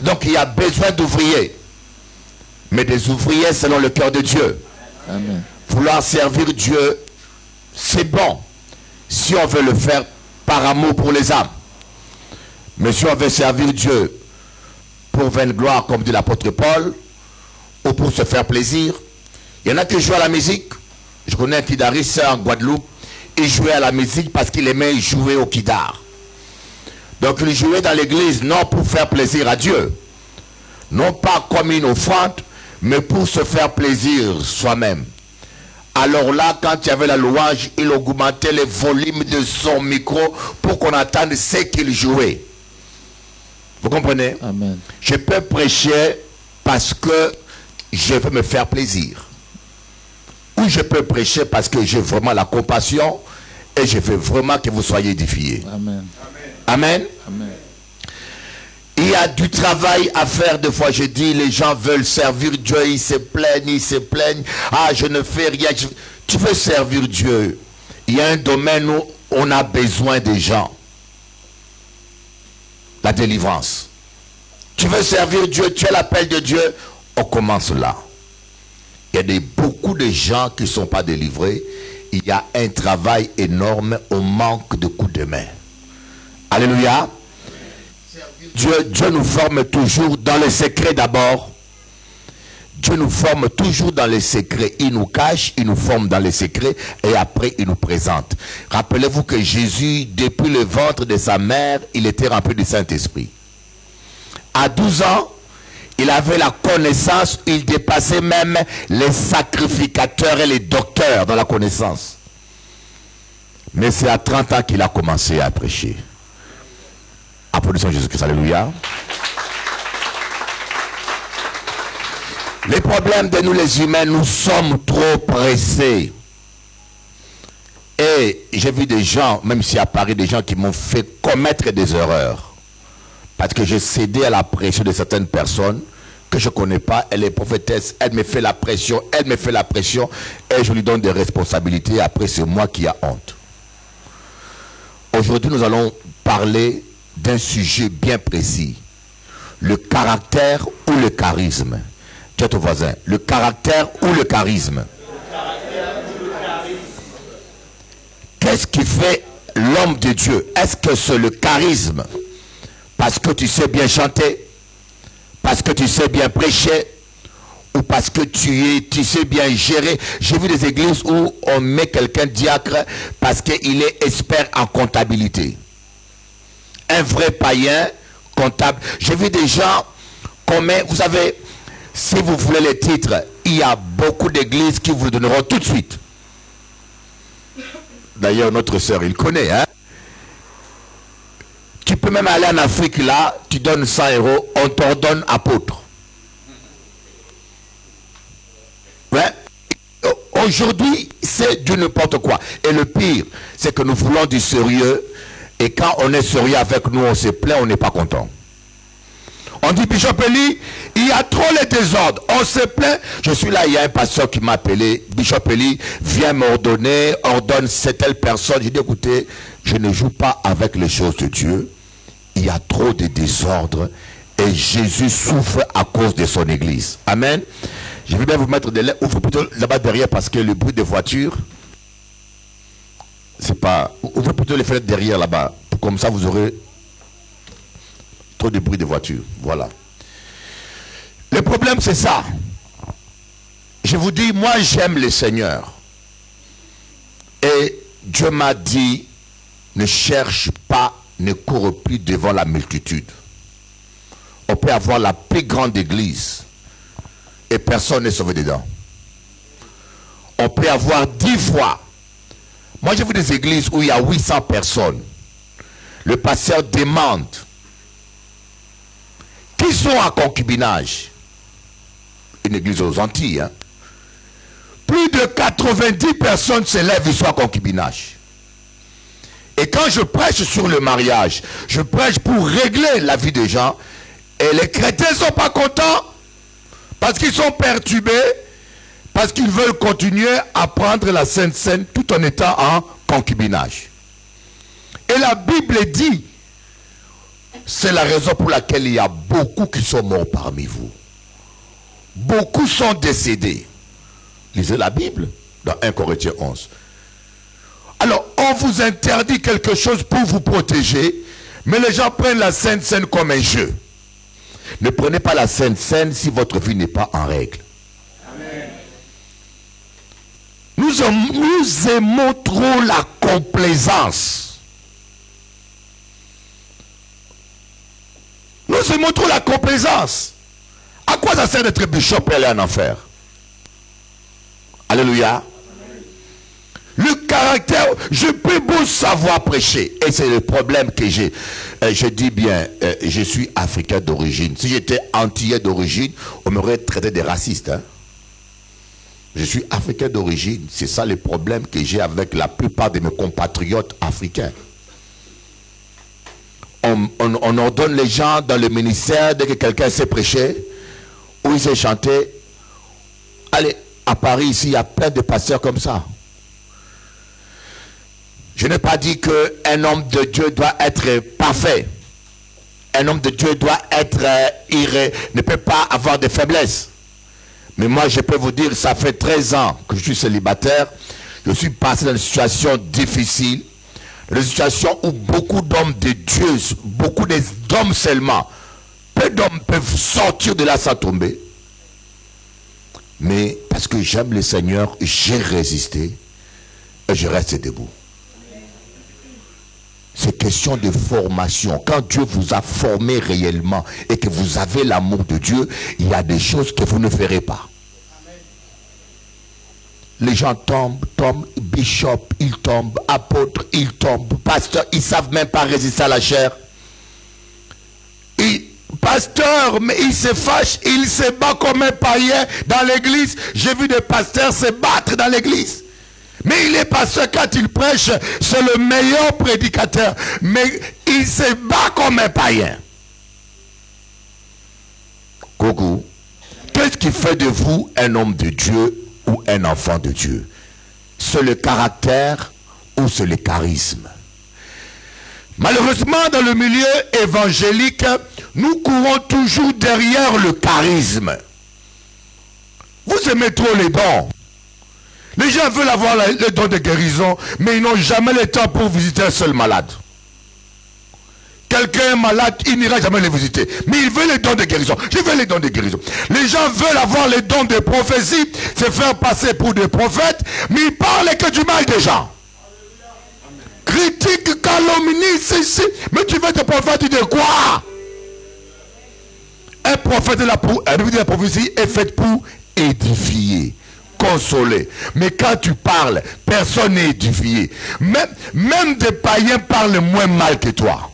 Donc il y a besoin d'ouvriers. Mais des ouvriers selon le cœur de Dieu. Amen. Vouloir servir Dieu, c'est bon. Si on veut le faire par amour pour les âmes. Mais si on veut servir Dieu pour vaine gloire, comme dit l'apôtre Paul, ou pour se faire plaisir, il y en a qui jouent à la musique. Je connais un kidariste en Guadeloupe. Il jouait à la musique parce qu'il aimait jouer au kidar. Donc il jouait dans l'église non pour faire plaisir à Dieu. Non pas comme une offrande, mais pour se faire plaisir soi-même. Alors là, quand il y avait la louange, il augmentait les volumes de son micro pour qu'on entende ce qu'il jouait. Vous comprenez? Amen. Je peux prêcher parce que je veux me faire plaisir. Ou je peux prêcher parce que j'ai vraiment la compassion et je veux vraiment que vous soyez édifiés. Amen. Amen. Amen. Il y a du travail à faire. Des fois, je dis, les gens veulent servir Dieu, ils se plaignent. Ah, je ne fais rien. Tu veux servir Dieu. Il y a un domaine où on a besoin des gens. La délivrance. Tu veux servir Dieu, tu as l'appel de Dieu. On commence là. Il y a beaucoup de gens qui ne sont pas délivrés. Il y a un travail énorme. On manque de coups de main. Alléluia. Dieu nous forme toujours dans les secrets d'abord. Dieu nous forme toujours dans les secrets. Il nous cache, il nous forme dans les secrets et après il nous présente. Rappelez-vous que Jésus, depuis le ventre de sa mère, il était rempli du Saint-Esprit. À 12 ans, il avait la connaissance, il dépassait même les sacrificateurs et les docteurs dans la connaissance. Mais c'est à 30 ans qu'il a commencé à prêcher. Applaudissons Jésus-Christ, alléluia. Les problèmes de nous les humains, nous sommes trop pressés. Et j'ai vu des gens, même si à Paris, des gens qui m'ont fait commettre des erreurs. Parce que j'ai cédé à la pression de certaines personnes que je ne connais pas. Elle est prophétesse, elle me fait la pression, et je lui donne des responsabilités. Après, c'est moi qui ai honte. Aujourd'hui, nous allons parler d'un sujet bien précis. Le caractère ou le charisme. Tu es ton voisin. Le caractère ou le charisme. Qu'est-ce qui fait l'homme de Dieu? Est-ce que c'est le charisme? Parce que tu sais bien chanter? Parce que tu sais bien prêcher? Ou parce que tu sais bien gérer? J'ai vu des églises où on met quelqu'un diacre parce qu'il est expert en comptabilité. Un vrai païen comptable. J'ai vu des gens comme, vous savez, si vous voulez les titres, il y a beaucoup d'églises qui vous donneront tout de suite. D'ailleurs, notre sœur, il connaît. Hein? Tu peux même aller en Afrique là, tu donnes 100 €, on t'ordonne apôtre. Ouais. Aujourd'hui, c'est du n'importe quoi. Et le pire, c'est que nous voulons du sérieux. Et quand on est sérieux avec nous, on se plaint, on n'est pas content. On dit, Bishop Eli, il y a trop les désordres. On se plaint. Je suis là, il y a un pasteur qui m'a appelé. Bishop Eli, viens m'ordonner, ordonne cette telle personne. J'ai dit, écoutez, je ne joue pas avec les choses de Dieu. Il y a trop de désordres. Et Jésus souffre à cause de son église. Amen. Je vais bien vous mettre des lettres. Ouvrez plutôt là-bas derrière parce que le bruit des voitures. C'est pas... Ouvrez plutôt les fenêtres derrière là-bas. Comme ça, vous aurez trop de bruit de voiture. Voilà. Le problème, c'est ça. Je vous dis, moi, j'aime le Seigneur. Et Dieu m'a dit, ne cherche pas, ne cours plus devant la multitude. On peut avoir la plus grande église et personne n'est sauvé dedans. On peut avoir 10 fois. Moi, j'ai vu des églises où il y a 800 personnes. Le pasteur demande qui sont en concubinage. Une église aux Antilles. Hein? Plus de 90 personnes se lèvent, ils sont en concubinage. Et quand je prêche sur le mariage, je prêche pour régler la vie des gens. Et les chrétiens ne sont pas contents parce qu'ils sont perturbés. Parce qu'ils veulent continuer à prendre la Sainte Seine tout en étant en concubinage. Et la Bible dit, C'est la raison pour laquelle il y a beaucoup qui sont morts parmi vous. Beaucoup sont décédés. Lisez la Bible dans 1 Corinthiens 11. Alors, on vous interdit quelque chose pour vous protéger, mais les gens prennent la Sainte Seine comme un jeu. Ne prenez pas la Sainte Seine si votre vie n'est pas en règle. Amen. Nous aimons trop la complaisance. Nous aimons trop la complaisance. À quoi ça sert d'être bishop et aller en enfer? Alléluia. Le caractère, je peux beau savoir prêcher. Et c'est le problème que j'ai. Je dis bien, je suis africain d'origine. Si j'étais antillais d'origine, on m'aurait traité de raciste. Hein? Je suis africain d'origine. C'est ça le problème que j'ai avec la plupart de mes compatriotes africains. On ordonne les gens dans le ministère, dès que quelqu'un sait prêcher, ou il sait chanter. Allez, à Paris, ici, il y a plein de pasteurs comme ça. Je n'ai pas dit qu'un homme de Dieu doit être parfait. Un homme de Dieu doit être ne peut pas avoir de faiblesse. Mais moi, je peux vous dire, ça fait 13 ans que je suis célibataire. Je suis passé dans une situation difficile. Dans une situation où beaucoup d'hommes de Dieu, beaucoup d'hommes seulement, peu d'hommes peuvent sortir de là sans tomber. Mais parce que j'aime le Seigneur, j'ai résisté et je reste debout. C'est question de formation. Quand Dieu vous a formé réellement et que vous avez l'amour de Dieu, il y a des choses que vous ne ferez pas. Les gens tombent, bishop, ils tombent, apôtres, ils tombent, pasteurs, ils ne savent même pas résister à la chair. Pasteur, mais il se fâche, il se bat comme un païen dans l'église. J'ai vu des pasteurs se battre dans l'église. Mais il est pasteur, quand il prêche, c'est le meilleur prédicateur. Mais il se bat comme un païen. Coucou. Qu'est-ce qui fait de vous un homme de Dieu ou un enfant de Dieu? C'est le caractère ou c'est le charisme? Malheureusement, dans le milieu évangélique, nous courons toujours derrière le charisme. Vous aimez trop les dons. Les gens veulent avoir le don de guérison, mais ils n'ont jamais le temps pour visiter un seul malade. Quelqu'un est malade, il n'ira jamais le visiter. Mais il veut les dons de guérison. Je veux les dons de guérison. Les gens veulent avoir les dons de prophétie, se faire passer pour des prophètes, mais ils parlent que du mal des gens. Critique, calomnie, ceci. Mais tu veux te prophète de quoi? Un prophète de la prophétie est fait pour édifier, consoler. Mais quand tu parles, personne n'est édifié. Même des païens parlent moins mal que toi.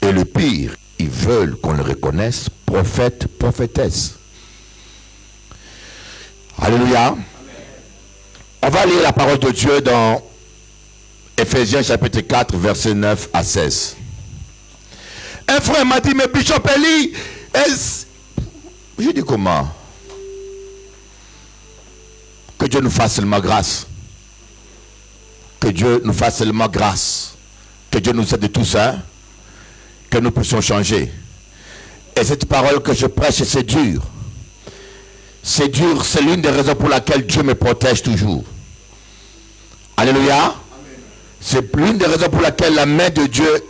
Et le pire, ils veulent qu'on le reconnaisse prophète, prophétesse. Alléluia. On va lire la parole de Dieu dans Ephésiens chapitre 4, versets 9 à 16. Un frère m'a dit, mais Bishop Eli, je dis comment? Que Dieu nous fasse seulement grâce. Que Dieu nous fasse seulement grâce. Que Dieu nous aide tous, hein? Que nous puissions changer. Et cette parole que je prêche, c'est dur. C'est dur, c'est l'une des raisons pour laquelle Dieu me protège toujours. Alléluia. C'est l'une des raisons pour laquelle la main de Dieu,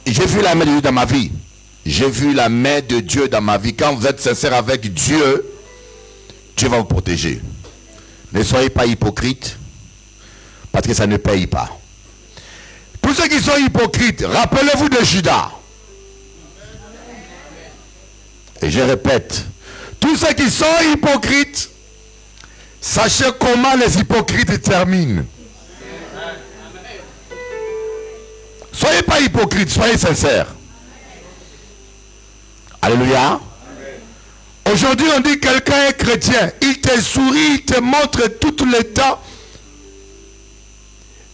j'ai vu la main de Dieu dans ma vie. J'ai vu la main de Dieu dans ma vie. Quand vous êtes sincère avec Dieu, Dieu va vous protéger. Ne soyez pas hypocrites, parce que ça ne paye pas. Tous ceux qui sont hypocrites, rappelez-vous de Judas. Et je répète, tous ceux qui sont hypocrites, sachez comment les hypocrites terminent. Soyez pas hypocrites, soyez sincères. Alléluia. Aujourd'hui, on dit quelqu'un est chrétien. Il te sourit, il te montre tout le temps.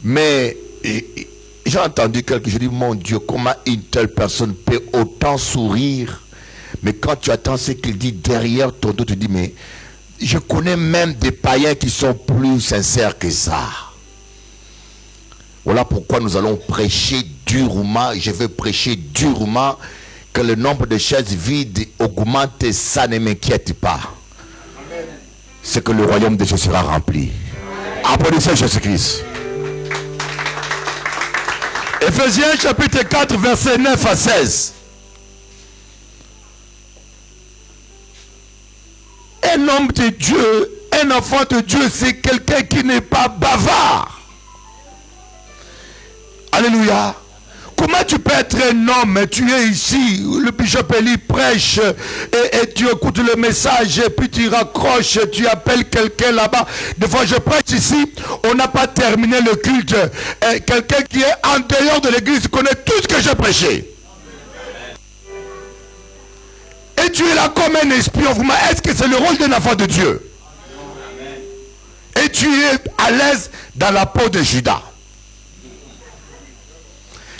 Mais j'ai entendu quelque chose, je dis, mon Dieu, comment une telle personne peut autant sourire? Mais quand tu attends ce qu'il dit derrière ton dos, tu dis, mais je connais même des païens qui sont plus sincères que ça. Voilà pourquoi nous allons prêcher durement, je veux prêcher durement, que le nombre de chaises vides augmente, ça ne m'inquiète pas. C'est que le royaume de Dieu sera rempli. Applaudissez Jésus-Christ. Éphésiens chapitre 4, versets 9 à 16. Un homme de Dieu, un enfant de Dieu, c'est quelqu'un qui n'est pas bavard. Alléluia. Comment tu peux être un homme, tu es ici, le bishop Eli prêche et tu écoutes le message et puis tu raccroches, tu appelles quelqu'un là-bas. Des fois je prêche ici, on n'a pas terminé le culte. Quelqu'un qui est en dehors de l'église connaît tout ce que j'ai prêché. Et tu es là comme un espion. Est-ce que c'est le rôle d'un enfant de Dieu? Et tu es à l'aise dans la peau de Judas.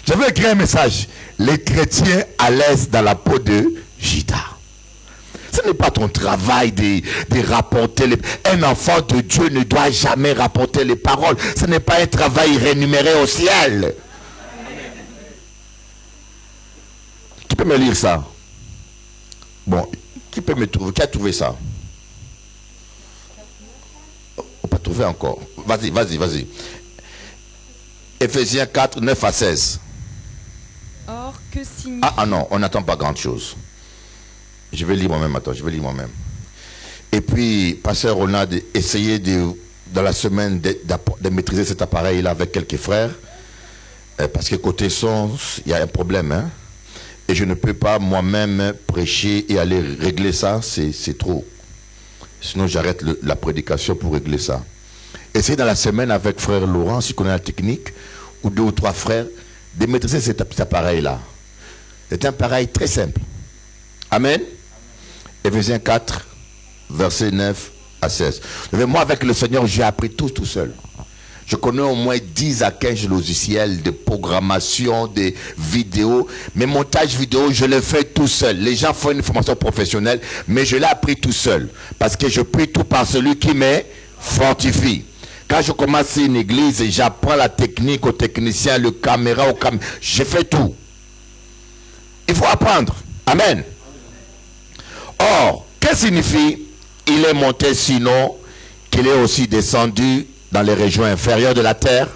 J'avais écrit un message. Les chrétiens à l'aise dans la peau de Judas. Ce n'est pas ton travail de rapporter les... Un enfant de Dieu ne doit jamais rapporter les paroles. Ce n'est pas un travail rémunéré au ciel. Qui peut me lire ça? Bon, qui peut me trouver? Qui a trouvé ça? On n'a pas trouvé encore. Vas-y. Éphésiens 4, 9 à 16. Or, que signifie... Ah non, on n'attend pas grand chose. Je vais lire moi-même, Et puis, pasteur Ronald, essayez dans la semaine de maîtriser cet appareil-là avec quelques frères. Parce que côté son, il y a un problème. Hein? Et je ne peux pas moi-même prêcher et aller régler ça, c'est trop. Sinon, j'arrête la prédication pour régler ça. Essayez dans la semaine avec frère Laurent, si connaît la technique, ou 2 ou 3 frères, de maîtriser cet appareil-là. C'est un appareil très simple. Amen. Éphésiens 4, versets 9 à 16. Moi, avec le Seigneur, j'ai appris tout seul. Je connais au moins 10 à 15 logiciels de programmation, de vidéos. Mes montages vidéo, je les fais tout seul. Les gens font une formation professionnelle, mais je l'ai appris tout seul. Parce que je prie tout par celui qui me fortifie. Quand je commence une église, j'apprends la technique aux techniciens, le caméra au caméra. Je fais tout. Il faut apprendre. Amen. Or, qu'est-ce que signifie il est monté sinon qu'il est aussi descendu dans les régions inférieures de la terre?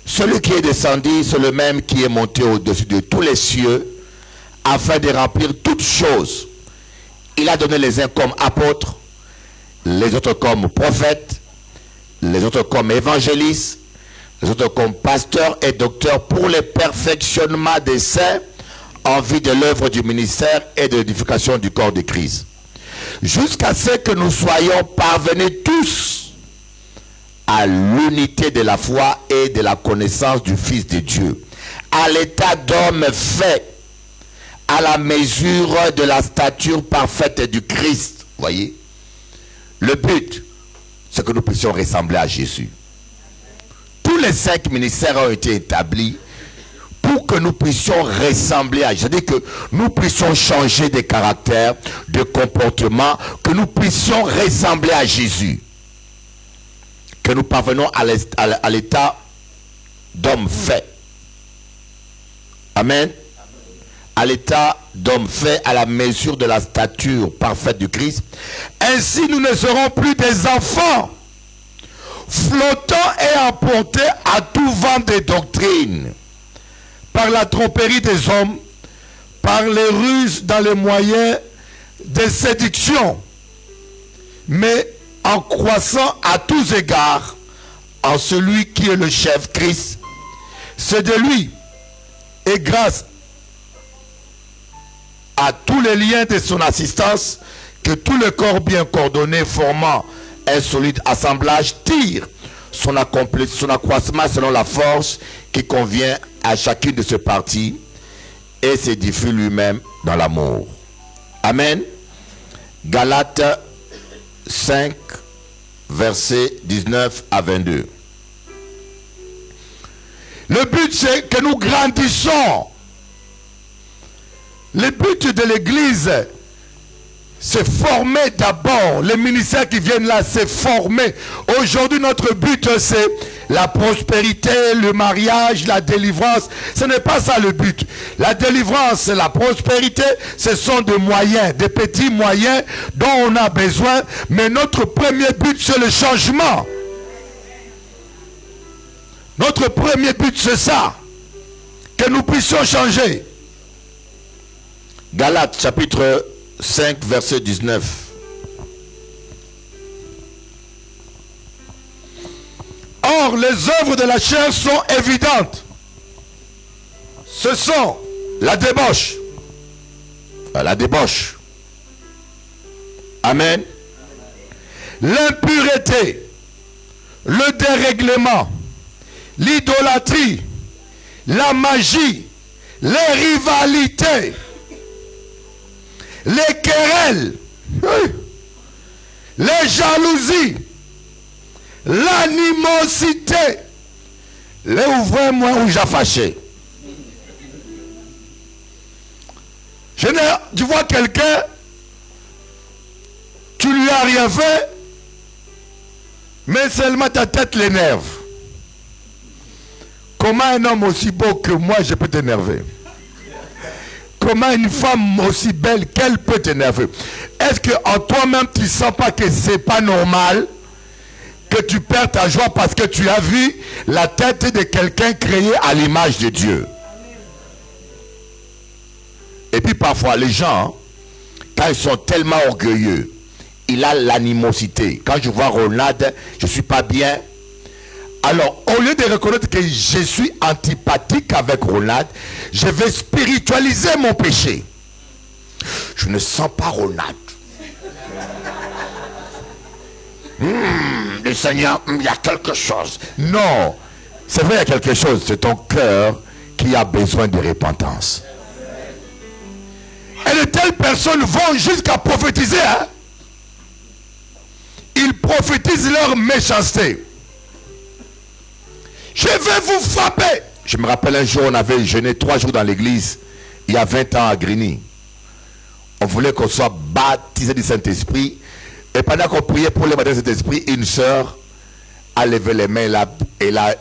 Celui qui est descendu, c'est le même qui est monté au-dessus de tous les cieux afin de remplir toutes choses. Il a donné les uns comme apôtres, les autres comme prophètes, les autres comme évangélistes, les autres comme pasteurs et docteurs pour le perfectionnement des saints en vue de l'œuvre du ministère et de l'édification du corps de Christ. Jusqu'à ce que nous soyons parvenus tous à l'unité de la foi et de la connaissance du Fils de Dieu, à l'état d'homme fait, à la mesure de la stature parfaite du Christ. Voyez, le but, c'est que nous puissions ressembler à Jésus. Tous les 5 ministères ont été établis pour que nous puissions ressembler à Jésus. C'est-à-dire que nous puissions changer de caractère, de comportement, que nous puissions ressembler à Jésus. Que nous parvenons à l'état d'homme fait. Amen. À l'état d'homme fait, à la mesure de la stature parfaite du Christ. Ainsi nous ne serons plus des enfants, flottant et emportés à tout vent de doctrine, par la tromperie des hommes, par les ruses dans les moyens de séduction, mais en croissant à tous égards en celui qui est le chef, Christ. C'est de lui, et grâce à tous les liens de son assistance, que tout le corps bien coordonné formant un solide assemblage tire son accroissement selon la force qui convient à chacune de ses parties et s'édifie lui-même dans l'amour. Amen. Galates 5, versets 19 à 22. Le but, c'est que nous grandissons. Le but de l'église, c'est former d'abord. Les ministères qui viennent là, c'est former. Aujourd'hui, notre but, c'est la prospérité, le mariage, la délivrance. Ce n'est pas ça le but. La délivrance et la prospérité, ce sont des moyens, des petits moyens dont on a besoin. Mais notre premier but, c'est le changement. Notre premier but, c'est ça. Que nous puissions changer. Galates chapitre 5, verset 19. Or, les œuvres de la chair sont évidentes. Ce sont la débauche. La débauche. Amen. L'impureté, le dérèglement, l'idolâtrie, la magie, les rivalités, les querelles, les jalousies, l'animosité. Les ouvrez-moi où j'ai fâché. Tu vois quelqu'un, tu lui as rien fait, mais seulement ta tête l'énerve. Comment un homme aussi beau que moi, je peux t'énerver? Comment une femme aussi belle qu'elle peut t'énerver? Est-ce qu'en toi-même, tu ne sens pas que ce n'est pas normal que tu perds ta joie parce que tu as vu la tête de quelqu'un créé à l'image de Dieu? Et puis parfois, les gens, quand ils sont tellement orgueilleux, il a l'animosité. Quand je vois Ronald, je ne suis pas bien. Alors, au lieu de reconnaître que je suis antipathique avec Ronald, je vais spiritualiser mon péché. Je ne sens pas Ronald. Le Seigneur, il y a quelque chose. Non, c'est vrai, il y a quelque chose. C'est ton cœur qui a besoin de repentance. Et de telles personnes vont jusqu'à prophétiser. Hein? Ils prophétisent leur méchanceté. Je vais vous frapper. Je me rappelle un jour, on avait jeûné 3 jours dans l'église, il y a 20 ans à Grigny. On voulait qu'on soit baptisé du Saint-Esprit. Et pendant qu'on priait pour le baptême du Saint-Esprit, une sœur a levé les mains et là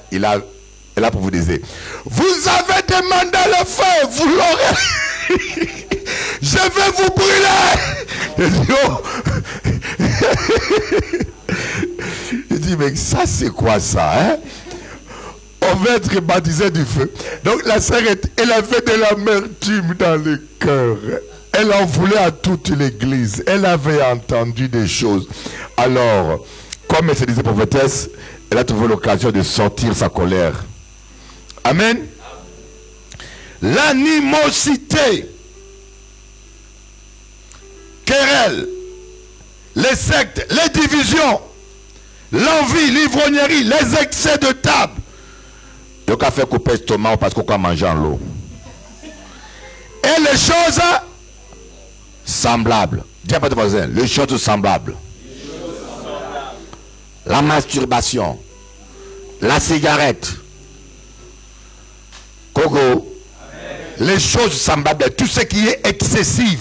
pour vous dire, vous avez demandé le feu, vous l'aurez. Je vais vous brûler. Je dis, mais ça c'est quoi ça, hein? On va être baptisé du feu. Donc la sœur, elle avait de l'amertume dans le cœur. Elle en voulait à toute l'église. Elle avait entendu des choses. Alors, comme elle se disait prophétesse, elle a trouvé l'occasion de sortir sa colère. Amen. L'animosité, querelle, les sectes, les divisions, l'envie, l'ivrognerie, les excès de table. Donc, à faire couper l'estomac parce qu'on a mangé en l'eau. Et les choses semblables. Dis à votre voisin, les choses semblables. La masturbation, la cigarette, Coco, les choses semblables, tout ce qui est excessif,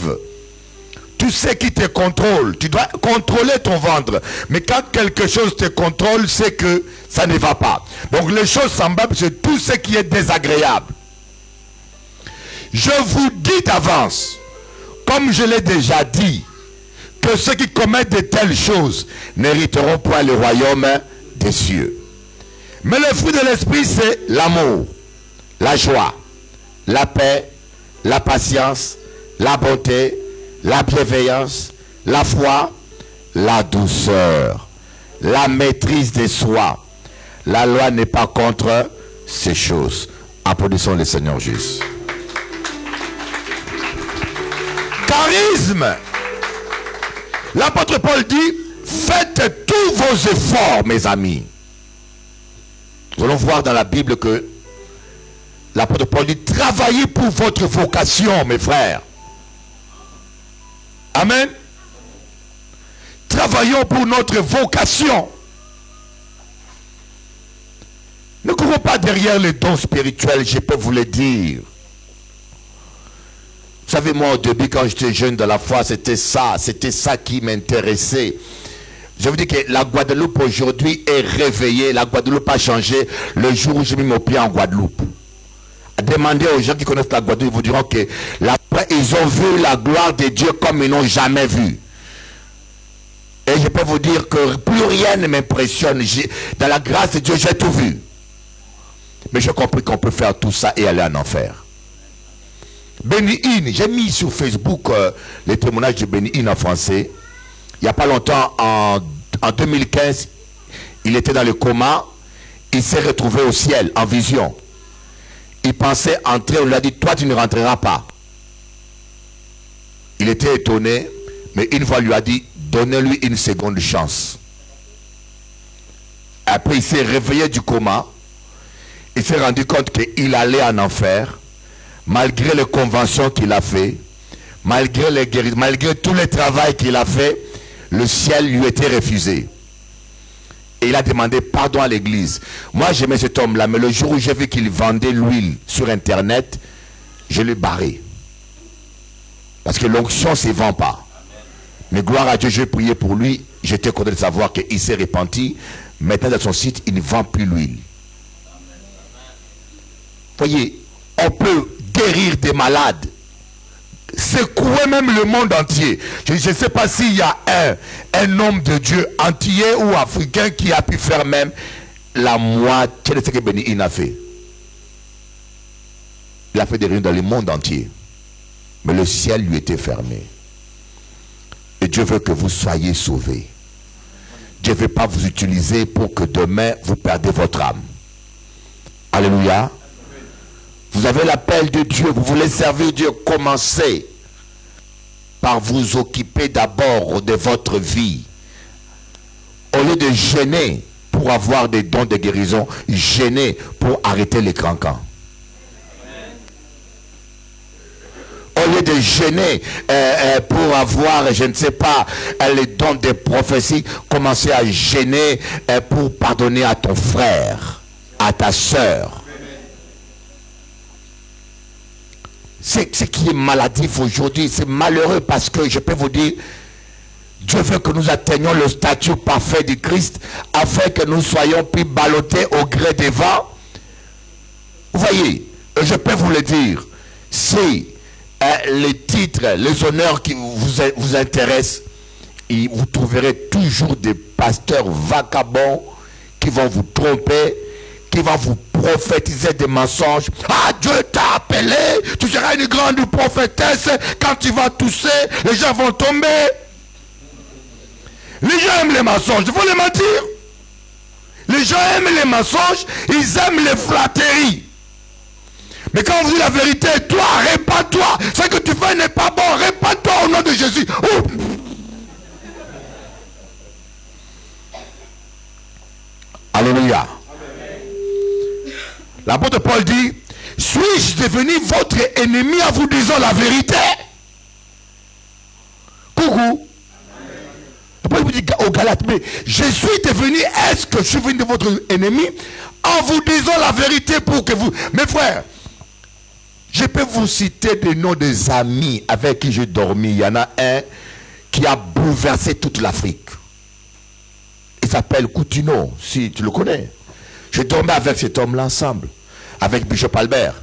tout ce qui te contrôle. Tu dois contrôler ton ventre. Mais quand quelque chose te contrôle, c'est que ça ne va pas. Donc les choses semblables, c'est tout ce qui est désagréable. Je vous dis d'avance, comme je l'ai déjà dit, que ceux qui commettent de telles choses n'hériteront pas le royaume des cieux. Mais le fruit de l'esprit, c'est l'amour, la joie, la paix, la patience, la bonté, la bienveillance, la foi, la douceur, la maîtrise de soi. La loi n'est pas contre ces choses. Applaudissons le Seigneur Jésus. Charisme. L'apôtre Paul dit, faites tous vos efforts, mes amis. Nous allons voir dans la Bible que l'apôtre Paul dit, travaillez pour votre vocation, mes frères. Amen. Travaillons pour notre vocation. Ne courons pas derrière les dons spirituels, je peux vous le dire. Vous savez, moi, au début, quand j'étais jeune dans la foi, c'était ça qui m'intéressait. Je vous dis que la Guadeloupe aujourd'hui est réveillée. La Guadeloupe a changé le jour où j'ai mis mon pied en Guadeloupe. Demandez aux gens qui connaissent la Guadeloupe, ils vous diront que ils ont vu la gloire de Dieu comme ils n'ont jamais vu. Et je peux vous dire que plus rien ne m'impressionne. Dans la grâce de Dieu, j'ai tout vu. Mais j'ai compris qu'on peut faire tout ça et aller en enfer. Benny Hinn, j'ai mis sur Facebook les témoignages de Benny Hinn en français. Il n'y a pas longtemps, en 2015, il était dans le coma. Il s'est retrouvé au ciel, en vision. Il pensait entrer, on lui a dit, toi tu ne rentreras pas. Il était étonné, mais une fois lui a dit, donnez-lui une seconde chance. Après il s'est réveillé du coma. Il s'est rendu compte qu'il allait en enfer, malgré les conventions qu'il a fait, malgré les guérisons, malgré tout le travail qu'il a fait, le ciel lui était refusé. Et il a demandé pardon à l'église. Moi j'aimais cet homme-là, mais le jour où j'ai vu qu'il vendait l'huile sur internet, je l'ai barré. Parce que l'onction ne se vend pas. Mais gloire à Dieu, j'ai prié pour lui. J'étais content de savoir qu'il s'est repenti. Maintenant dans son site, il ne vend plus l'huile. Voyez, on peut guérir des malades, secouer même le monde entier. Je ne sais pas s'il y a un homme de Dieu entier ou africain qui a pu faire même la moitié de ce que Benny Hinn a fait. Il a fait des réunions dans le monde entier. Mais le ciel lui était fermé. Et Dieu veut que vous soyez sauvés. Dieu ne veut pas vous utiliser pour que demain vous perdez votre âme. Alléluia. Vous avez l'appel de Dieu, vous voulez servir Dieu, commencez par vous occuper d'abord de votre vie. Au lieu de gêner pour avoir des dons de guérison, gêner pour arrêter les cancans. Au lieu de gêner pour avoir, je ne sais pas, les dons de prophétie, commencez à gêner pour pardonner à ton frère, à ta soeur. Ce qui est maladif aujourd'hui, c'est malheureux parce que je peux vous dire, Dieu veut que nous atteignions le statut parfait du Christ afin que nous soyons plus ballottés au gré des vents. Vous voyez, je peux vous le dire, si les titres, les honneurs qui vous intéressent, vous trouverez toujours des pasteurs vagabonds qui vont vous tromper, qui va vous prophétiser des mensonges. Ah, Dieu t'a appelé, tu seras une grande prophétesse. Quand tu vas tousser, les gens vont tomber. Les gens aiment les mensonges, il faut les mentir. Les gens aiment les mensonges, ils aiment les flatteries. Mais quand on dit la vérité, toi, répands-toi. Ce que tu fais n'est pas bon, répands-toi au nom de Jésus. Oh. Alléluia. L'apôtre Paul dit, suis-je devenu votre ennemi en vous disant la vérité? Coucou. Paul dit aux Galates, mais je suis devenu, est-ce que je suis devenu votre ennemi en vous disant la vérité pour que vous... Mes frères, je peux vous citer des noms des amis avec qui j'ai dormi. Il y en a un qui a bouleversé toute l'Afrique. Il s'appelle Coutinho, si tu le connais. Je dormais avec cet homme-là ensemble, avec Bishop Albert.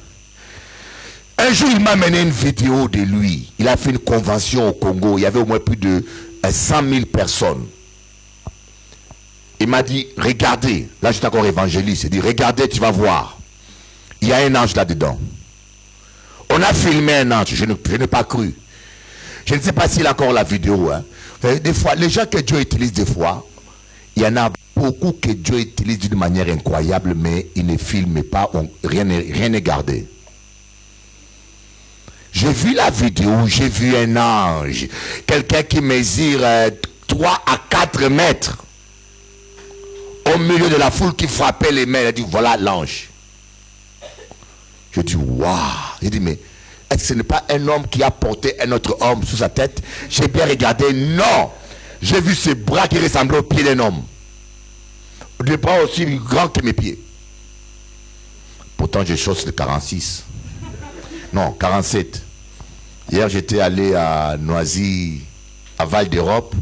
Un jour, il m'a amené une vidéo de lui. Il a fait une convention au Congo. Il y avait au moins plus de 100 000 personnes. Il m'a dit, regardez. Là, j'étais encore évangéliste. Il dit, regardez, tu vas voir. Il y a un ange là-dedans. On a filmé un ange. Je n'ai pas cru. Je ne sais pas s'il a encore la vidéo. Hein. Des fois, les gens que Dieu utilise des fois, il y en a beaucoup que Dieu utilise d'une manière incroyable, mais il ne filme pas, rien n'est gardé. J'ai vu la vidéo, j'ai vu un ange, quelqu'un qui mesure 3 à 4 mètres, au milieu de la foule qui frappait les mains. Il a dit, voilà l'ange. Je dis, waouh. J'ai dit, mais est-ce que ce n'est pas un homme qui a porté un autre homme sous sa tête? J'ai bien regardé, non. J'ai vu ses bras qui ressemblaient aux pieds d'un homme. Des bras aussi grands que mes pieds. Pourtant, j'ai chausse de 46. Non, 47. Hier, j'étais allé à Noisy, à Val d'Europe.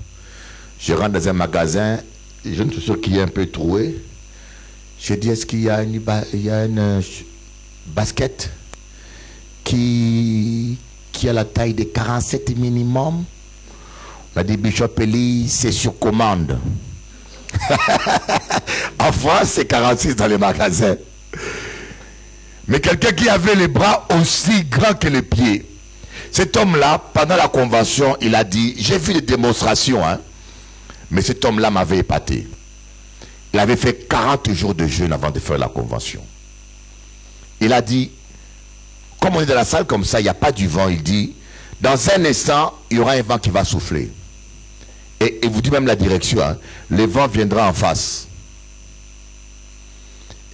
Je rentre dans un magasin, je ne suis sûr qu'il est un peu troué. Je dis, est-ce qu'il y a une basket qui a la taille de 47 minimum? On a dit, Bishop Eli, c'est sur commande. En France, c'est 46 dans les magasins. Mais quelqu'un qui avait les bras aussi grands que les pieds. Cet homme-là, pendant la convention, il a dit, j'ai vu des démonstrations, hein, mais cet homme-là m'avait épaté. Il avait fait 40 jours de jeûne avant de faire la convention. Il a dit, comme on est dans la salle comme ça, il n'y a pas du vent, il dit, dans un instant, il y aura un vent qui va souffler. Et il vous dit même la direction, hein, le vent viendra en face.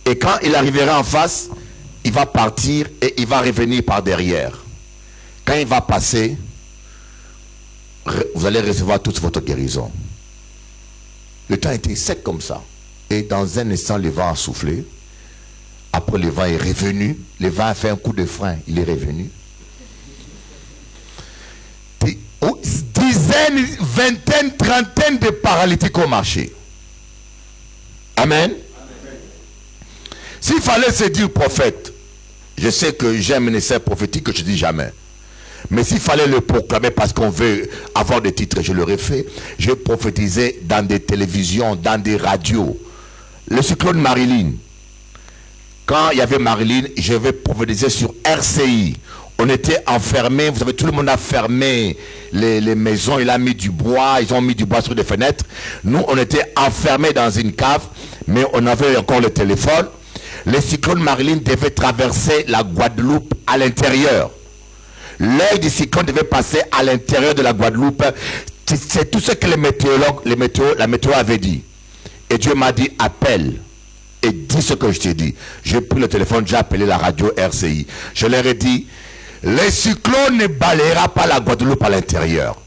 Et quand il arrivera en face, il va partir et il va revenir par derrière. Quand il va passer, vous allez recevoir toute votre guérison. Le temps était sec comme ça. Et dans un instant, le vent a soufflé. Après, le vent est revenu. Le vent a fait un coup de frein. Il est revenu. Dizaines, vingtaines, trentaines de paralytiques ont marché. Amen. S'il fallait se dire prophète, je sais que j'aime un essai prophétique que je dis jamais. Mais s'il fallait le proclamer parce qu'on veut avoir des titres, je l'aurais fait. Je prophétisais dans des télévisions, dans des radios. Le cyclone Marilyn. Quand il y avait Marilyn, je vais prophétiser sur RCI. On était enfermés, vous savez, tout le monde a fermé les maisons, il a mis du bois, ils ont mis du bois sur les fenêtres. Nous, on était enfermés dans une cave, mais on avait encore le téléphone. Le cyclone Marilyn devait traverser la Guadeloupe à l'intérieur. L'œil du cyclone devait passer à l'intérieur de la Guadeloupe. C'est tout ce que les météorologues, la météo avait dit. Et Dieu m'a dit, appelle et dis ce que je t'ai dit. J'ai pris le téléphone, j'ai appelé la radio RCI. Je leur ai dit, le cyclone ne balayera pas la Guadeloupe à l'intérieur.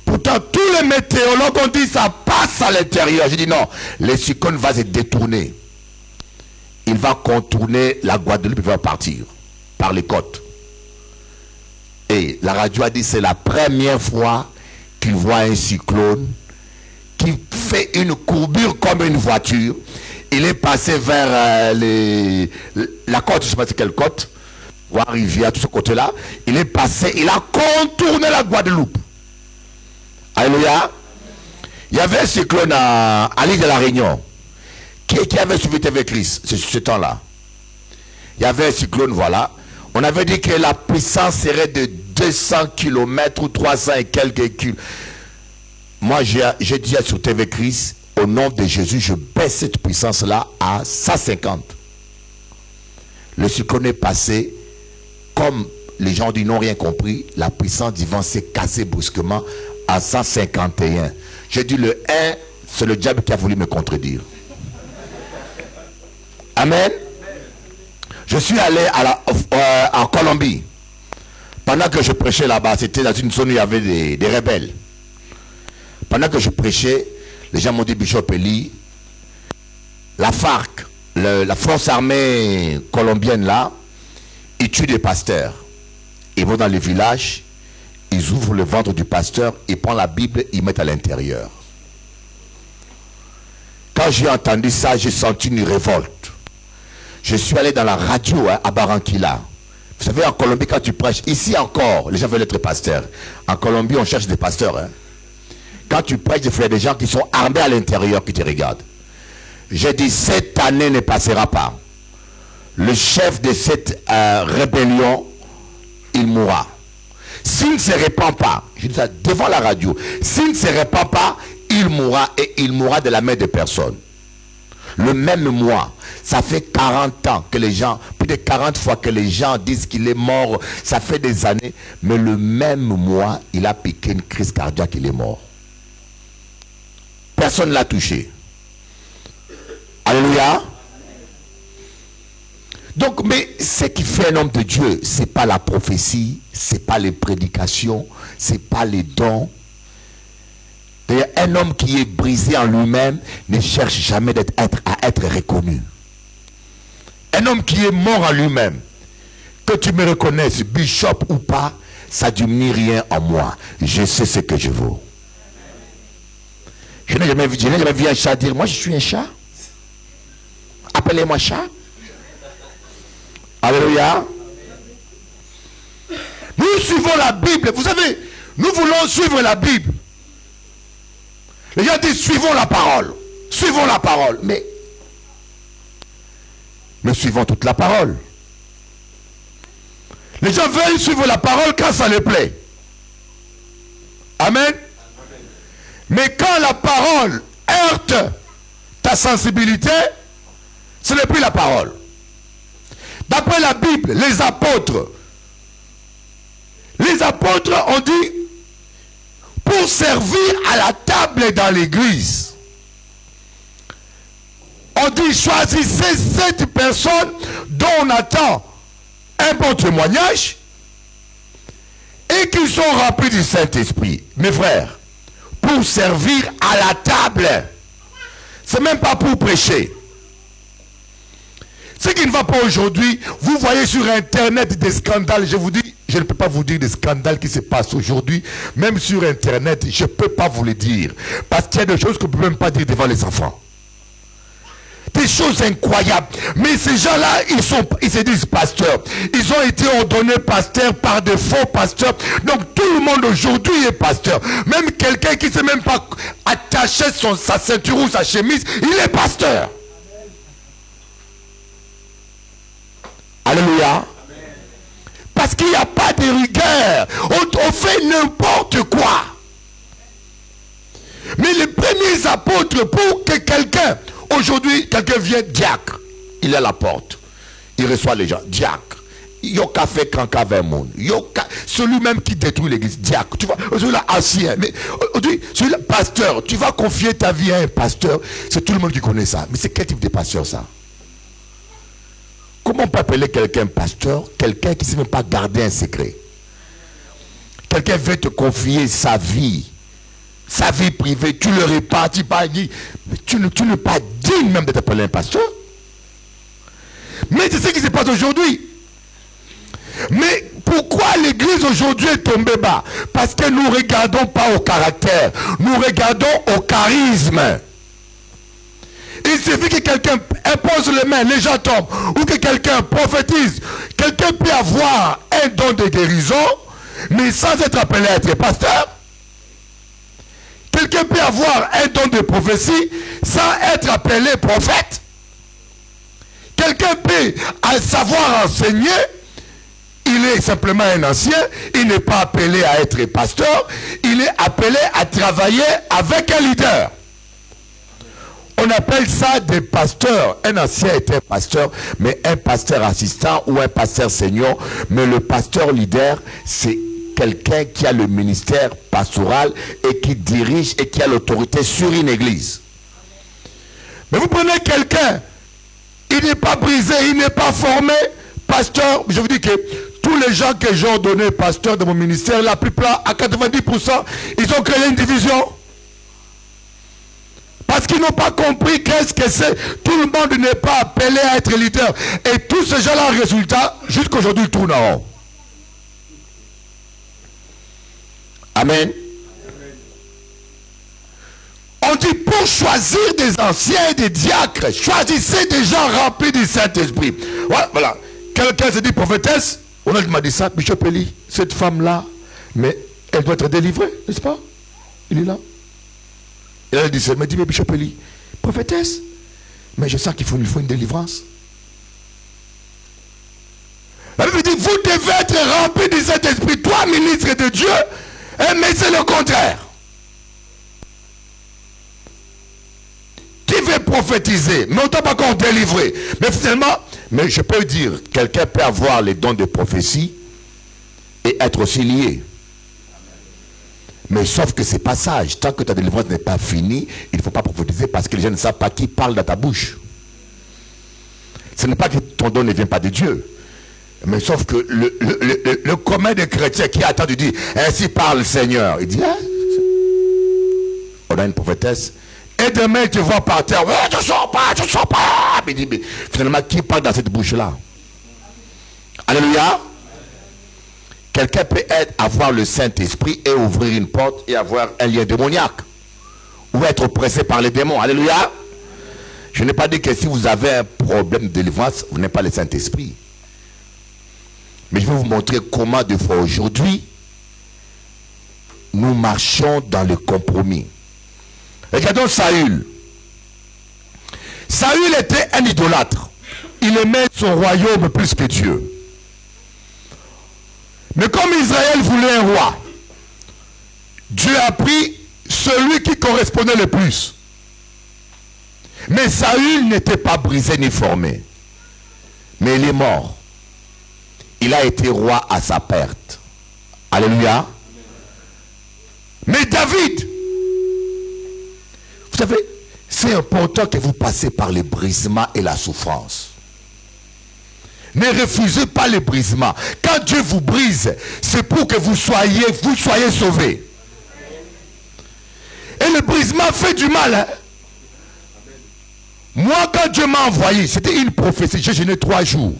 Pourtant, tous les météorologues ont dit, ça passe à l'intérieur. J'ai dit, non, le cyclone va se détourner. Il va contourner la Guadeloupe, il va partir par les côtes. Et la radio a dit, c'est la première fois qu'il voit un cyclone qui fait une courbure comme une voiture. Il est passé vers la côte, je ne sais pas c'est quelle côte, voire rivière, tout ce côté-là. Il est passé, il a contourné la Guadeloupe. Alléluia. Il y avait un cyclone à l'île de la Réunion. Qui avait suivi TV Christ ce temps-là? Il y avait un cyclone, voilà. On avait dit que la puissance serait de 200 km ou 300 et quelques kilomètres. Moi, j'ai dit sur TV Christ, au nom de Jésus, je baisse cette puissance-là à 150. Le cyclone est passé, comme les gens disent n'ont rien compris, la puissance du vent s'est cassée brusquement à 151. J'ai dit le 1, c'est le diable qui a voulu me contredire. Amen. Je suis allé en Colombie. Pendant que je prêchais là-bas, c'était dans une zone où il y avait des rebelles. Pendant que je prêchais, les gens m'ont dit, Bishop Eli, la FARC, la force armée colombienne là, ils tuent des pasteurs. Ils vont dans les villages, ils ouvrent le ventre du pasteur, ils prennent la Bible, ils mettent à l'intérieur. Quand j'ai entendu ça, j'ai senti une révolte. Je suis allé dans la radio à Barranquilla. Vous savez, en Colombie, quand tu prêches, ici encore, les gens veulent être pasteurs. En Colombie, on cherche des pasteurs. Hein. Quand tu prêches, il y a des gens qui sont armés à l'intérieur qui te regardent. J'ai dit, cette année ne passera pas. Le chef de cette rébellion, il mourra. S'il ne se répand pas, je dis ça devant la radio, s'il ne se répand pas, il mourra et il mourra de la main de personne. Le même mois, ça fait 40 ans que les gens, plus de 40 fois que les gens disent qu'il est mort, ça fait des années, mais le même mois, il a piqué une crise cardiaque, il est mort. Personne ne l'a touché. Alléluia. Donc, mais ce qui fait un homme de Dieu, ce n'est pas la prophétie, ce n'est pas les prédications, ce n'est pas les dons. Un homme qui est brisé en lui-même ne cherche jamais à être reconnu. Un homme qui est mort en lui-même, que tu me reconnaisses, bishop ou pas, ça ne diminue rien en moi. Je sais ce que je vaux. Je n'ai jamais vu un chat dire, moi je suis un chat. Appelez-moi chat. Alléluia. Nous suivons la Bible. Vous savez, nous voulons suivre la Bible. Les gens disent, suivons la parole. Suivons la parole. Mais nous suivons toute la parole. Les gens veulent suivre la parole quand ça les plaît. Amen. Mais quand la parole heurte ta sensibilité, ce n'est plus la parole. D'après la Bible, les apôtres ont dit, pour servir à la table dans l'église, on dit, choisissez 7 personnes dont on attend un bon témoignage et qui sont remplis du Saint-Esprit. Mes frères, pour servir à la table, c'est même pas pour prêcher. Ce qui ne va pas aujourd'hui, vous voyez sur Internet des scandales, je vous dis, je ne peux pas vous dire des scandales qui se passent aujourd'hui, même sur Internet, je ne peux pas vous les dire, parce qu'il y a des choses que vous ne pouvez même pas dire devant les enfants. Des choses incroyables. Mais ces gens-là, ils se disent pasteurs. Ils ont été ordonnés pasteurs par des faux pasteurs. Donc tout le monde aujourd'hui est pasteur. Même quelqu'un qui ne sait même pas attacher sa ceinture ou sa chemise, il est pasteur. Alléluia. Parce qu'il n'y a pas de rigueur. On fait n'importe quoi. Mais les premiers apôtres, pour que quelqu'un, aujourd'hui, quelqu'un vient diacre, il est à la porte, il reçoit les gens, diacre. Yoka fait kanka vers monde. Celui même qui détruit l'église, diacre. Tu vois, celui-là ancien. Mais aujourd'hui, celui-là pasteur, tu vas confier ta vie à un pasteur, c'est tout le monde qui connaît ça. Mais c'est quel type de pasteur ça? Comment on peut appeler quelqu'un pasteur? Quelqu'un qui ne sait même pas garder un secret. Quelqu'un veut te confier sa vie privée, tu le répartis pas, mais tu n'es pas digne même d'être appelé un pasteur. Mais c'est ce qui se passe aujourd'hui. Mais pourquoi l'église aujourd'hui est tombée bas? Parce que nous ne regardons pas au caractère, nous regardons au charisme. Il suffit que quelqu'un impose les mains, les gens tombent, ou que quelqu'un prophétise. Quelqu'un peut avoir un don de guérison, mais sans être appelé à être pasteur. Quelqu'un peut avoir un don de prophétie sans être appelé prophète. Quelqu'un peut savoir enseigner, il est simplement un ancien, il n'est pas appelé à être pasteur, il est appelé à travailler avec un leader. On appelle ça des pasteurs. Un ancien était pasteur, mais un pasteur assistant ou un pasteur senior. Mais le pasteur leader, c'est quelqu'un qui a le ministère pastoral et qui dirige et qui a l'autorité sur une église. Mais vous prenez quelqu'un, il n'est pas brisé, il n'est pas formé, pasteur. Je vous dis que tous les gens que j'ai ordonnés pasteur de mon ministère, la plupart, à 90%, ils ont créé une division. Parce qu'ils n'ont pas compris qu'est-ce que c'est. Tout le monde n'est pas appelé à être leader. Et tous ces gens-là, résultat, jusqu'aujourd'hui, ils tournent en rond. Amen. On dit pour choisir des anciens et des diacres, choisissez des gens remplis du Saint-Esprit. Voilà. Quelqu'un se dit prophétesse. On m'a dit ça, Bishop Eli, cette femme-là, mais elle doit être délivrée, n'est-ce pas? Il est là. Et elle dit, mais dis, mais Bishop Eli, prophétesse, mais je sens qu'il faut une délivrance. La Bible dit, vous devez être rempli du Saint-Esprit, toi, ministre de Dieu, mais c'est le contraire. Qui veut prophétiser, mais on ne t'a pas encore délivré. Mais finalement, mais je peux dire, quelqu'un peut avoir les dons de prophétie et être aussi lié. Mais sauf que c'est pas sage. Tant que ta délivrance n'est pas finie, il ne faut pas prophétiser parce que les gens ne savent pas qui parle dans ta bouche. Ce n'est pas que ton don ne vient pas de Dieu. Mais sauf que le commun des chrétiens qui attend de dire, ainsi parle le Seigneur. Il dit, on a une prophétesse. Et demain, tu vois par terre, je ne sors pas. Mais, mais finalement, qui parle dans cette bouche-là? Alléluia. Quelqu'un peut avoir le Saint-Esprit et ouvrir une porte et avoir un lien démoniaque. ou être oppressé par les démons. Alléluia. Je n'ai pas dit que si vous avez un problème de délivrance, vous n'êtes pas le Saint-Esprit. Mais je vais vous montrer comment de fois aujourd'hui, nous marchons dans le compromis. Regardons Saül. Saül était un idolâtre. Il aimait son royaume plus que Dieu. Mais comme Israël voulait un roi, Dieu a pris celui qui correspondait le plus. Mais Saül n'était pas brisé ni formé. Mais il est mort. Il a été roi à sa perte. Alléluia. Mais David, vous savez, c'est important que vous passez par les brisements et la souffrance. Ne refusez pas les brisements. Quand Dieu vous brise, c'est pour que vous soyez sauvés. Et le brisement fait du mal. Hein? Moi, quand Dieu m'a envoyé, c'était une prophétie. J'ai gêné 3 jours.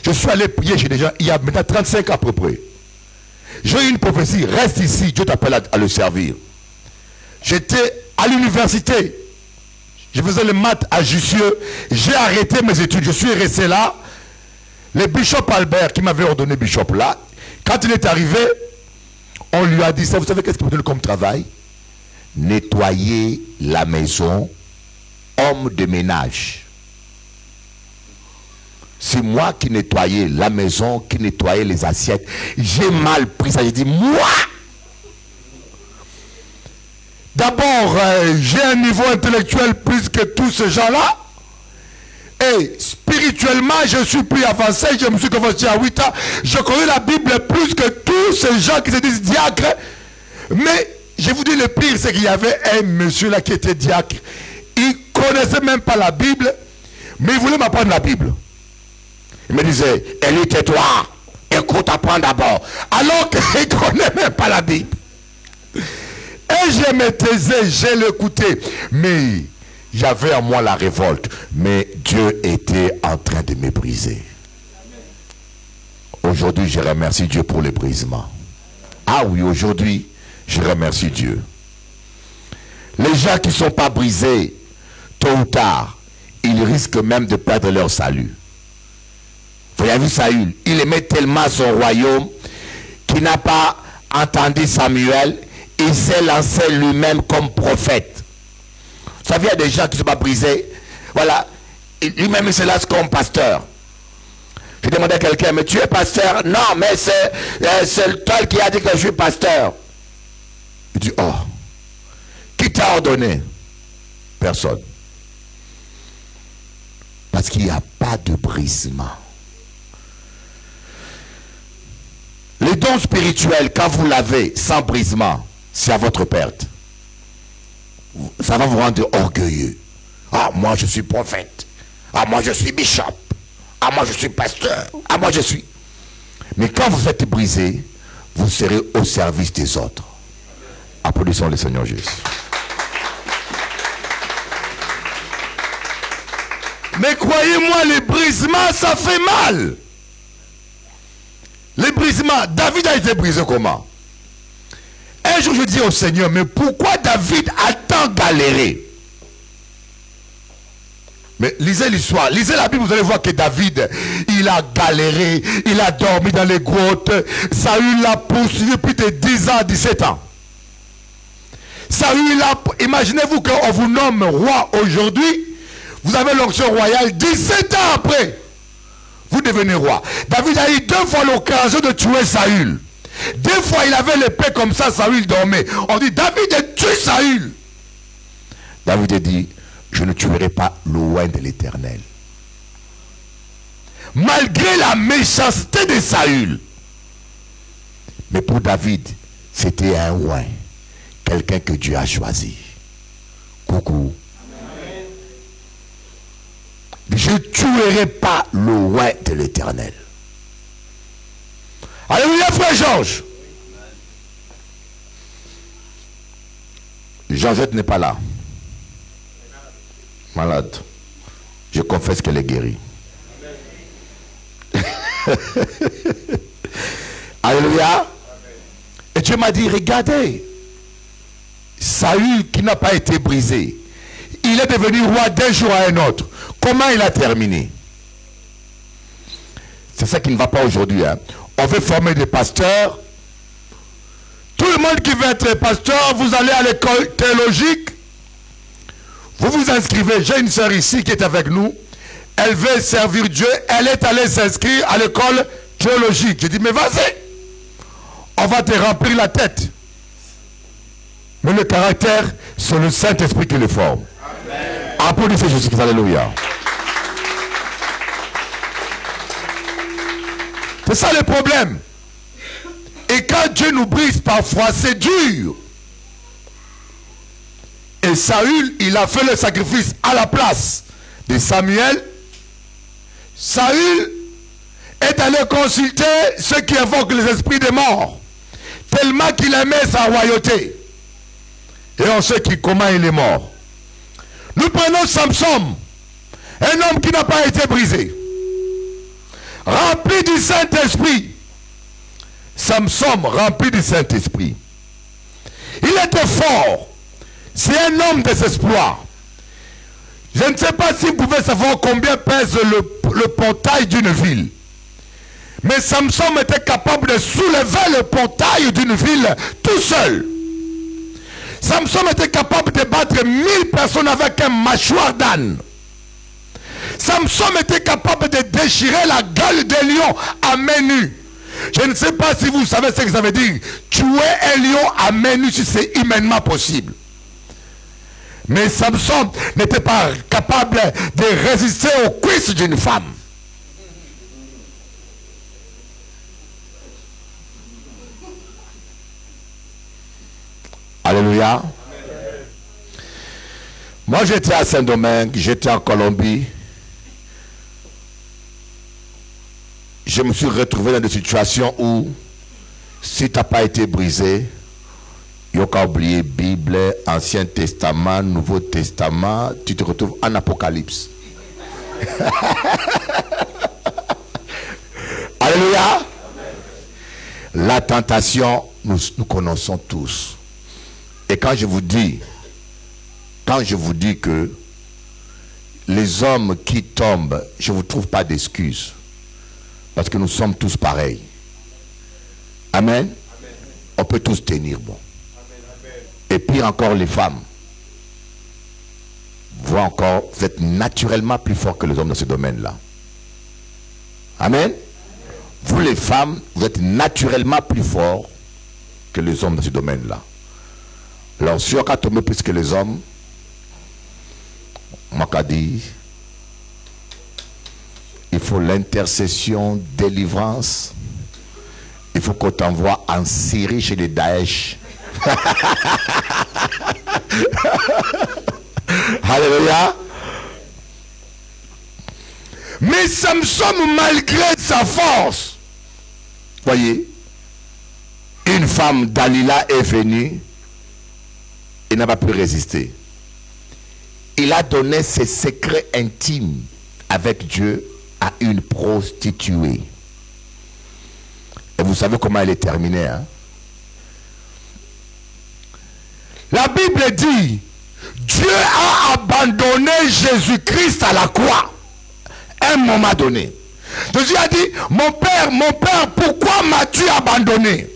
Je suis allé prier chez des gens, il y a maintenant 35 ans à peu près. J'ai eu une prophétie, reste ici, Dieu t'appelle à le servir. J'étais à l'université. Je faisais le maths à Jussieu. J'ai arrêté mes études. Je suis resté là. Le bishop Albert, qui m'avait ordonné bishop là, quand il est arrivé, on lui a dit ça. Vous savez qu'est-ce qu'il me donne comme travail? Nettoyer la maison, homme de ménage. C'est moi qui nettoyais la maison, qui nettoyais les assiettes. J'ai mal pris ça. J'ai dit, moi! D'abord, j'ai un niveau intellectuel plus que tous ces gens-là. Et spirituellement, je suis plus avancé. Je me suis converti à 8 ans. Je connais la Bible plus que tous ces gens qui se disent diacres. Mais, je vous dis, le pire, c'est qu'il y avait un monsieur là qui était diacre. Il ne connaissait même pas la Bible, mais il voulait m'apprendre la Bible. Il me disait, Élie, tais-toi, écoute, apprends d'abord. Alors qu'il ne connaît même pas la Bible. Et je me taisais, je l'écoutais. Mais j'avais en moi la révolte. Mais Dieu était en train de me briser. Aujourd'hui, je remercie Dieu pour le brisement. Ah oui, aujourd'hui, je remercie Dieu. Les gens qui ne sont pas brisés, tôt ou tard, ils risquent même de perdre leur salut. Vous avez vu Saül, il aimait tellement son royaume qu'il n'a pas entendu Samuel. Il s'est lancé lui-même comme prophète. Vous savez, il y a des gens qui ne sont pas brisés. Voilà, lui-même il se lance comme pasteur. Je demandais à quelqu'un, mais tu es pasteur? Non, mais c'est le tel qui a dit que je suis pasteur. Il dit, oh, qui t'a ordonné? Personne. Parce qu'il n'y a pas de brisement. Les dons spirituels, quand vous l'avez sans brisement, c'est à votre perte. Ça va vous rendre orgueilleux. Ah, moi je suis prophète. Ah, moi je suis bishop. Ah, moi je suis pasteur. Ah, moi je suis... Mais quand vous êtes brisé, vous serez au service des autres. Applaudissons le Seigneur Jésus. Mais croyez-moi, les brisements, ça fait mal. Les brisements, David a été brisé comment? Un jour je dis au Seigneur, mais pourquoi David a tant galéré? Mais lisez l'histoire, lisez la Bible, vous allez voir que David, il a galéré, il a dormi dans les grottes. Saül l'a poursuivi plus de 10 ans, 17 ans. Saül a, imaginez-vous qu'on vous nomme roi aujourd'hui, vous avez l'onction royale, 17 ans après, vous devenez roi. David a eu 2 fois l'occasion de tuer Saül. 2 fois il avait l'épée comme ça, Saül dormait. On dit, David a tué Saül. David a dit, je ne tuerai pas loin de l'Éternel. Malgré la méchanceté de Saül. Mais pour David, c'était un roi. Quelqu'un que Dieu a choisi. Coucou. Amen. Je ne tuerai pas le roi de l'Éternel. Alléluia, frère Georges. Georgette n'est pas là. Malade. Je confesse qu'elle est guérie. Alléluia. Et Dieu m'a dit, regardez. Saül qui n'a pas été brisé, il est devenu roi d'un jour à un autre. Comment il a terminé? C'est ça qui ne va pas aujourd'hui. Hein. On veut former des pasteurs. Tout le monde qui veut être pasteur, vous allez à l'école théologique. Vous vous inscrivez. J'ai une sœur ici qui est avec nous. Elle veut servir Dieu. Elle est allée s'inscrire à l'école théologique. Je dis, mais vas-y. On va te remplir la tête. Mais le caractère, c'est le Saint-Esprit qui le forme. Applaudissez Jésus-Christ. Alléluia. C'est ça le problème. Et quand Dieu nous brise parfois, c'est dur. Et Saül, il a fait le sacrifice à la place de Samuel. Saül est allé consulter ceux qui invoquent les esprits des morts. Tellement qu'il aimait sa royauté. Et on sait comment il est mort. Nous prenons Samson, un homme qui n'a pas été brisé, rempli du Saint-Esprit. Samson, rempli du Saint-Esprit. Il était fort. C'est un homme des exploits. Je ne sais pas si vous pouvez savoir combien pèse le portail d'une ville. Mais Samson était capable de soulever le portail d'une ville tout seul. Samson était capable de battre 1000 personnes avec un mâchoire d'âne. Samson était capable de déchirer la gueule des lions à main nue. Je ne sais pas si vous savez ce que ça veut dire. Tuer un lion à main nue si c'est humainement possible. Mais Samson n'était pas capable de résister aux cuisses d'une femme. Alléluia. Moi j'étais à Saint-Domingue, j'étais en Colombie. Je me suis retrouvé dans des situations où, si tu n'as pas été brisé, il n'y a qu'à oublier Bible, Ancien Testament, Nouveau Testament, tu te retrouves en Apocalypse. Alléluia. La tentation, nous connaissons tous. Et quand je vous dis que les hommes qui tombent, je ne vous trouve pas d'excuses. Parce que nous sommes tous pareils. Amen. Amen. On peut tous tenir bon. Amen. Et pire encore les femmes. Vous encore, vous êtes naturellement plus forts que les hommes dans ce domaine-là. Amen. Vous les femmes, vous êtes naturellement plus forts que les hommes dans ce domaine-là. Alors si on a tombé plus que les hommes, on m'a dit, il faut l'intercession, délivrance. Il faut qu'on t'envoie en Syrie chez les Daesh. Alléluia. Mais Samson, malgré sa force, voyez, une femme Dalila est venue et n'a pas pu résister. Il a donné ses secrets intimes avec Dieu à une prostituée. Et vous savez comment elle est terminée. Hein? La Bible dit, Dieu a abandonné Jésus-Christ à la croix. À un moment donné. Jésus a dit, mon père, pourquoi m'as-tu abandonné?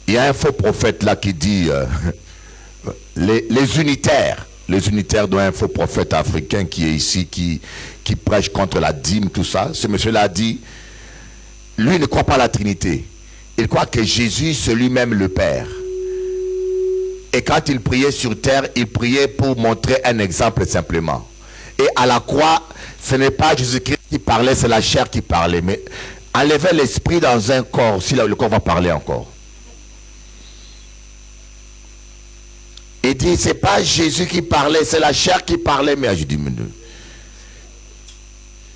Il y a un faux prophète là qui dit, les unitaires dont un faux prophète africain qui est ici, qui prêche contre la dîme, tout ça. Ce monsieur-là a dit, lui ne croit pas à la Trinité. Il croit que Jésus, c'est lui-même le Père. Et quand il priait sur terre, il priait pour montrer un exemple simplement. Et à la croix, ce n'est pas Jésus-Christ qui parlait, c'est la chair qui parlait. Mais enlever l'esprit dans un corps, si le corps va parler encore. Il dit, c'est pas Jésus qui parlait, c'est la chair qui parlait. Mais je dis,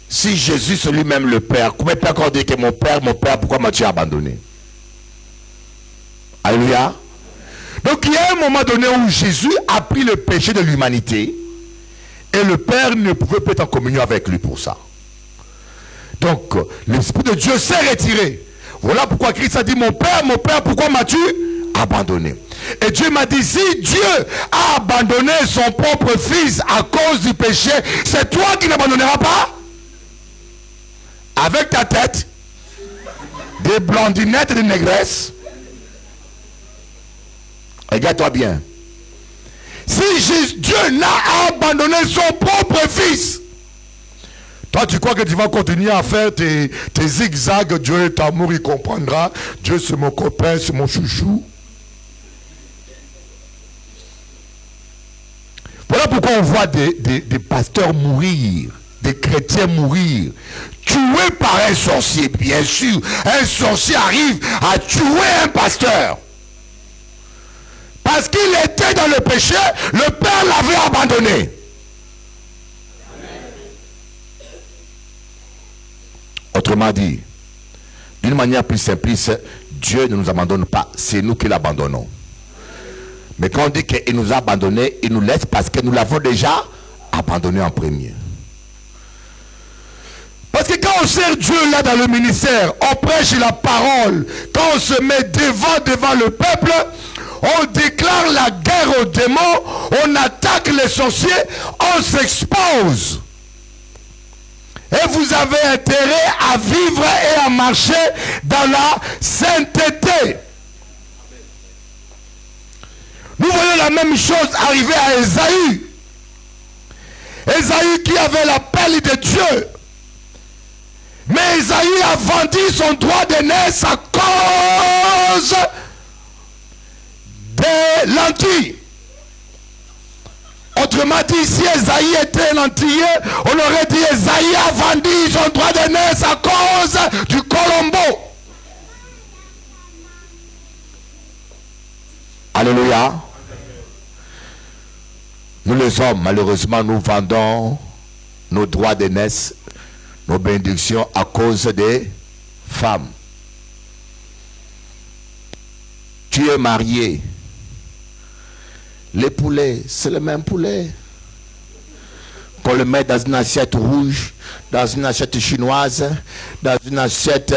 si Jésus c'est lui-même le Père, comment peut encore dire que mon Père, pourquoi m'as-tu abandonné? Alléluia. Donc il y a un moment donné où Jésus a pris le péché de l'humanité et le Père ne pouvait pas être en communion avec lui pour ça. Donc l'Esprit de Dieu s'est retiré. Voilà pourquoi Christ a dit, mon Père, pourquoi m'as-tu abandonné? Et Dieu m'a dit, si Dieu a abandonné son propre fils à cause du péché, c'est toi qui n'abandonneras pas? Avec ta tête, des blondinettes et des négresses. Regarde-toi bien. Si Dieu n'a abandonné son propre fils, toi tu crois que tu vas continuer à faire tes zigzags? Dieu est amour, il comprendra. Dieu c'est mon copain, c'est mon chouchou. Voilà pourquoi on voit des pasteurs mourir, des chrétiens mourir, tués par un sorcier. Bien sûr, un sorcier arrive à tuer un pasteur. Parce qu'il était dans le péché, le Père l'avait abandonné. Autrement dit, d'une manière plus simpliste, Dieu ne nous abandonne pas, c'est nous qui l'abandonnons. Mais quand on dit qu'il nous a abandonnés, il nous laisse parce que nous l'avons déjà abandonné en premier. Parce que quand on sert Dieu là dans le ministère, on prêche la parole, quand on se met devant le peuple, on déclare la guerre aux démons, on attaque les sorciers, on s'expose. Et vous avez intérêt à vivre et à marcher dans la sainteté. Nous voyons la même chose arriver à Ésaü. Ésaü qui avait l'appel de Dieu. Mais Ésaü a vendu son droit d'aînesse à cause des lentilles. Autrement dit, si Ésaïe était lentillé, on aurait dit Ésaïe a vendu son droit d'aînesse à cause du colombo. Alléluia. Nous les hommes, malheureusement, nous vendons nos droits d'aînesse, nos bénédictions à cause des femmes. Tu es marié. Les poulets, c'est le même poulet. Qu'on le met dans une assiette rouge, dans une assiette chinoise, dans une assiette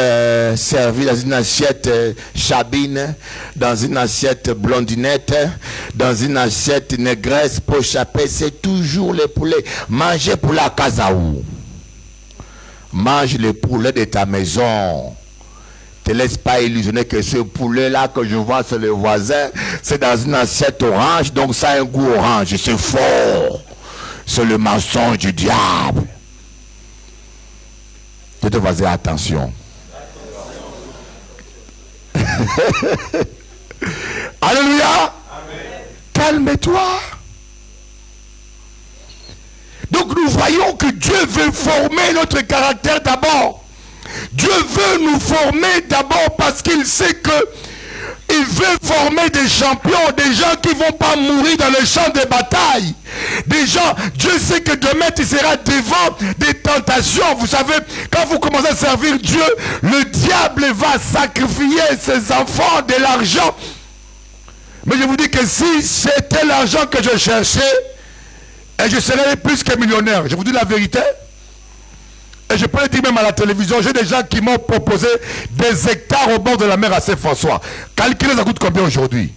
servie, dans une assiette chabine, dans une assiette blondinette, dans une assiette négresse, pochapé, c'est toujours les poulets. Mangez poulet à Kazaou. Mange les poulets de ta maison. Ne te laisse pas illusionner que ce poulet là que je vois sur le voisin, c'est dans une assiette orange, donc ça a un goût orange. C'est faux. C'est le mensonge du diable. Je te voisin, attention. Alléluia. Calme-toi. Donc nous voyons que Dieu veut former notre caractère d'abord. Dieu veut nous former d'abord parce qu'il sait que il veut former des champions, des gens qui ne vont pas mourir dans le champ de bataille. Des gens, Dieu sait que demain tu seras devant des tentations. Vous savez, quand vous commencez à servir Dieu, le diable va sacrifier ses enfants de l'argent. Mais je vous dis que si c'était l'argent que je cherchais, et je serais plus que millionnaire. Je vous dis la vérité. Et je peux le dire même à la télévision, j'ai des gens qui m'ont proposé des hectares au bord de la mer à Saint-François. Calculez, ça coûte combien aujourd'hui?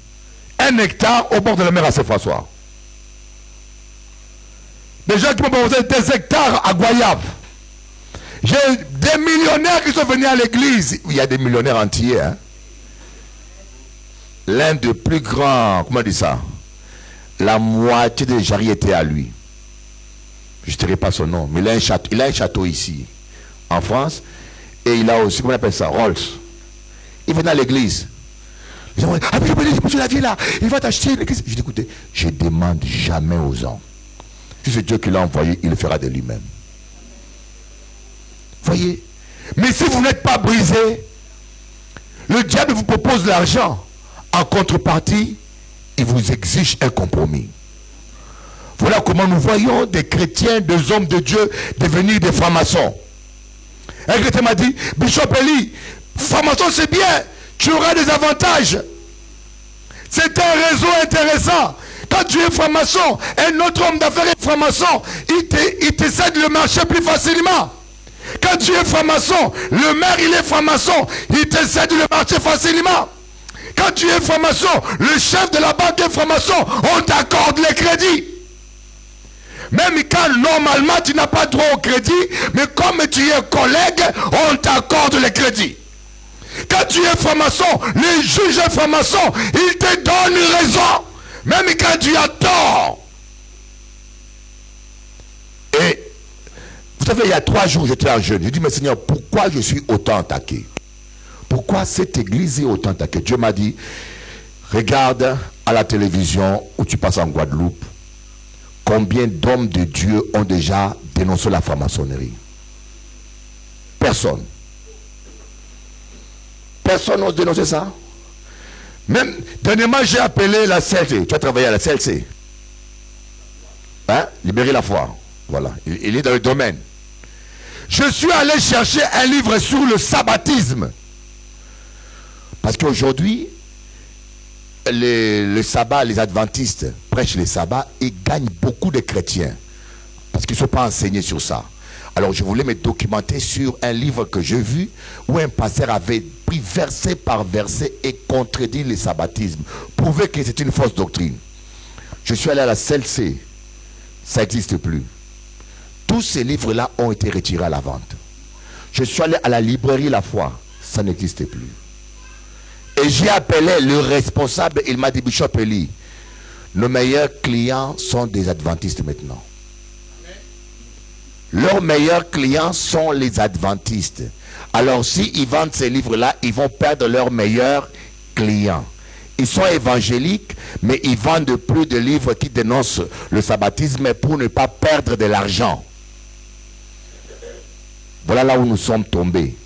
1 hectare au bord de la mer à Saint-François. Des gens qui m'ont proposé des hectares à Goyave. J'ai des millionnaires qui sont venus à l'église. Il y a des millionnaires entiers. Hein? L'un des plus grands, comment on dit ça? La moitié des jarries étaient à lui. Je ne dirai pas son nom, mais il a un château ici, en France, et il a aussi, comment on appelle ça, Rolls. Il venait à l'église. Ils ont dit, ah, mais je la vie là, il va t'acheter l'église. Je dis, écoutez, je ne demande jamais aux gens. Si c'est Dieu qui l'a envoyé, il le fera de lui-même. Voyez? Mais si vous n'êtes pas brisé, le diable vous propose l'argent. En contrepartie, il vous exige un compromis. Voilà comment nous voyons des chrétiens, des hommes de Dieu devenir des francs-maçons. Un chrétien m'a dit, Bishop Eli, franc-maçon c'est bien, tu auras des avantages. C'est un réseau intéressant. Quand tu es franc-maçon, un autre homme d'affaires est franc-maçon, il te cède le marché plus facilement. Quand tu es franc-maçon, le maire il est franc-maçon, il te cède le marché facilement. Quand tu es franc-maçon, le chef de la banque est franc-maçon, on t'accorde les crédits. Même quand normalement tu n'as pas droit au crédit, mais comme tu es collègue, on t'accorde les crédits. Quand tu es franc-maçon, les juges francs-maçons, ils te donnent raison. Même quand tu as tort. Et vous savez, il y a 3 jours, j'étais en jeûne. J'ai dit, mais Seigneur, pourquoi je suis autant attaqué? Pourquoi cette église est autant attaquée? Dieu m'a dit, regarde à la télévision où tu passes en Guadeloupe, combien d'hommes de Dieu ont déjà dénoncé la franc-maçonnerie? Personne. Personne n'ose dénoncer ça. Même, dernièrement, j'ai appelé la CLC. Tu as travaillé à la CLC. Hein? Libérer la foi. Voilà. Il est dans le domaine. Je suis allé chercher un livre sur le sabbatisme. Parce qu'aujourd'hui, le sabbat, les adventistes prêchent les sabbats et gagnent beaucoup de chrétiens. Parce qu'ils ne sont pas enseignés sur ça. Alors je voulais me documenter sur un livre que j'ai vu où un pasteur avait pris verset par verset et contredit le sabbatisme. Prouver que c'est une fausse doctrine. Je suis allé à la CLC. Ça n'existe plus. Tous ces livres-là ont été retirés à la vente. Je suis allé à la librairie La Foi. Ça n'existe plus. Et j'ai appelé le responsable. Il m'a dit, Bishop Eli, nos meilleurs clients sont des adventistes maintenant. Leurs meilleurs clients sont les adventistes. Alors s'ils vendent ces livres-là, ils vont perdre leurs meilleurs clients. Ils sont évangéliques, mais ils vendent plus de livres qui dénoncent le sabbatisme pour ne pas perdre de l'argent. Voilà là où nous sommes tombés.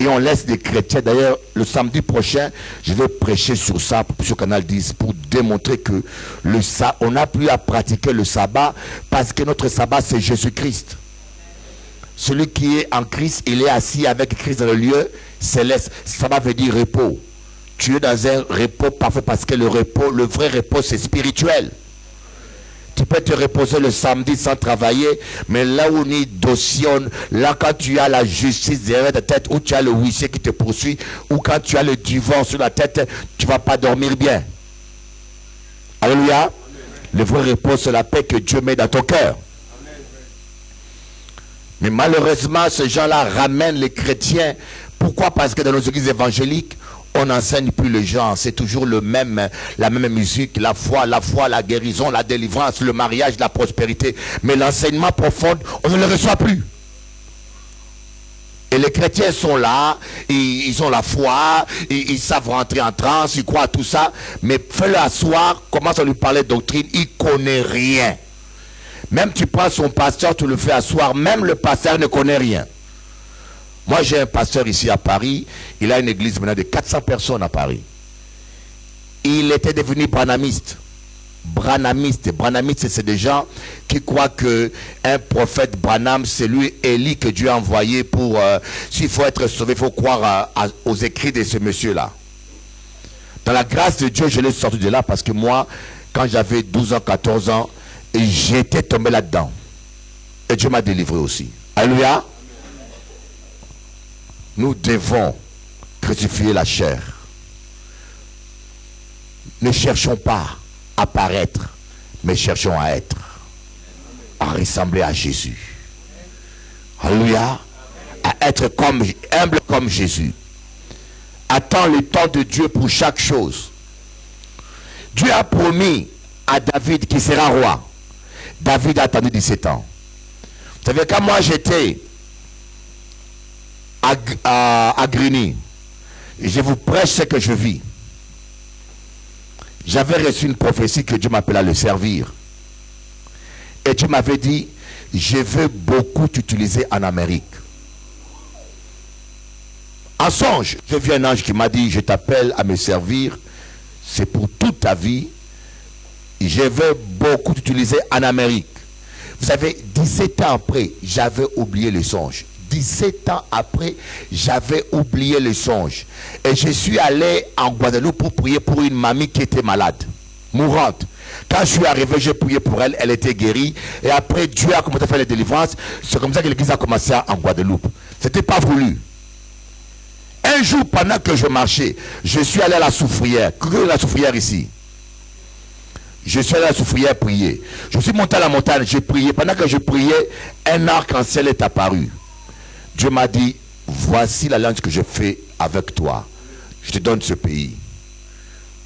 Et on laisse des chrétiens. D'ailleurs, le samedi prochain, je vais prêcher sur ça, sur Canal 10, pour démontrer que on n'a plus à pratiquer le sabbat, parce que notre sabbat, c'est Jésus-Christ. Celui qui est en Christ, il est assis avec Christ dans le lieu céleste. Sabbat veut dire repos. Tu es dans un repos parfait, parce que le vrai repos, c'est spirituel. Tu peux te reposer le samedi sans travailler, mais là où on dosionne, là quand tu as la justice derrière ta tête, ou tu as le huissier qui te poursuit, ou quand tu as le divorce sur la tête, tu ne vas pas dormir bien. Alléluia. Amen. Le vrai repos, c'est la paix que Dieu met dans ton cœur. Mais malheureusement, ces gens-là ramènent les chrétiens. Pourquoi? Parce que dans nos églises évangéliques, on n'enseigne plus les gens, c'est toujours la même musique, la foi, la guérison, la délivrance, le mariage, la prospérité. Mais l'enseignement profond, on ne le reçoit plus. Et les chrétiens sont là, ils ont la foi, ils savent rentrer en transe, ils croient à tout ça. Mais fais-le asseoir, commence à lui parler de doctrine, il ne connaît rien. Même tu prends son pasteur, tu le fais asseoir, même le pasteur ne connaît rien. Moi, j'ai un pasteur ici à Paris. Il a une église maintenant de 400 personnes à Paris. Il était devenu branhamiste. Branhamiste, c'est des gens qui croient que un prophète Branham, c'est lui, Élie, que Dieu a envoyé pour... s'il faut être sauvé, il faut croire aux écrits de ce monsieur-là. Dans la grâce de Dieu, je l'ai sorti de là parce que moi, quand j'avais 12 ans, 14 ans, j'étais tombé là-dedans. Et Dieu m'a délivré aussi. Alléluia. Nous devons crucifier la chair. Ne cherchons pas à paraître, mais cherchons à être, à ressembler à Jésus. Alléluia. À être humble comme Jésus. Attends le temps de Dieu pour chaque chose. Dieu a promis à David qu'il sera roi. David a attendu 17 ans. Vous savez, quand moi j'étais à Grigny, je vous prêche ce que je vis. J'avais reçu une prophétie que Dieu m'appelait à le servir. Et Dieu m'avait dit, je veux beaucoup t'utiliser en Amérique. En songe, j'ai vu un ange qui m'a dit, je t'appelle à me servir, c'est pour toute ta vie. Je veux beaucoup t'utiliser en Amérique. Vous savez, 17 ans après, j'avais oublié le songe. 17 ans après, j'avais oublié le songe. Et je suis allé en Guadeloupe pour prier pour une mamie qui était malade, mourante. Quand je suis arrivé, j'ai prié pour elle, elle était guérie. Et après, Dieu a commencé à faire les délivrances. C'est comme ça que l'église a commencé en Guadeloupe. Ce n'était pas voulu. Un jour, pendant que je marchais, je suis allé à la soufrière. Que la soufrière ici? Je suis allé à la soufrière prier. Je suis monté à la montagne, j'ai prié. Pendant que je priais, un arc-en-ciel est apparu. Dieu m'a dit, voici l'alliance que je fais avec toi. Je te donne ce pays.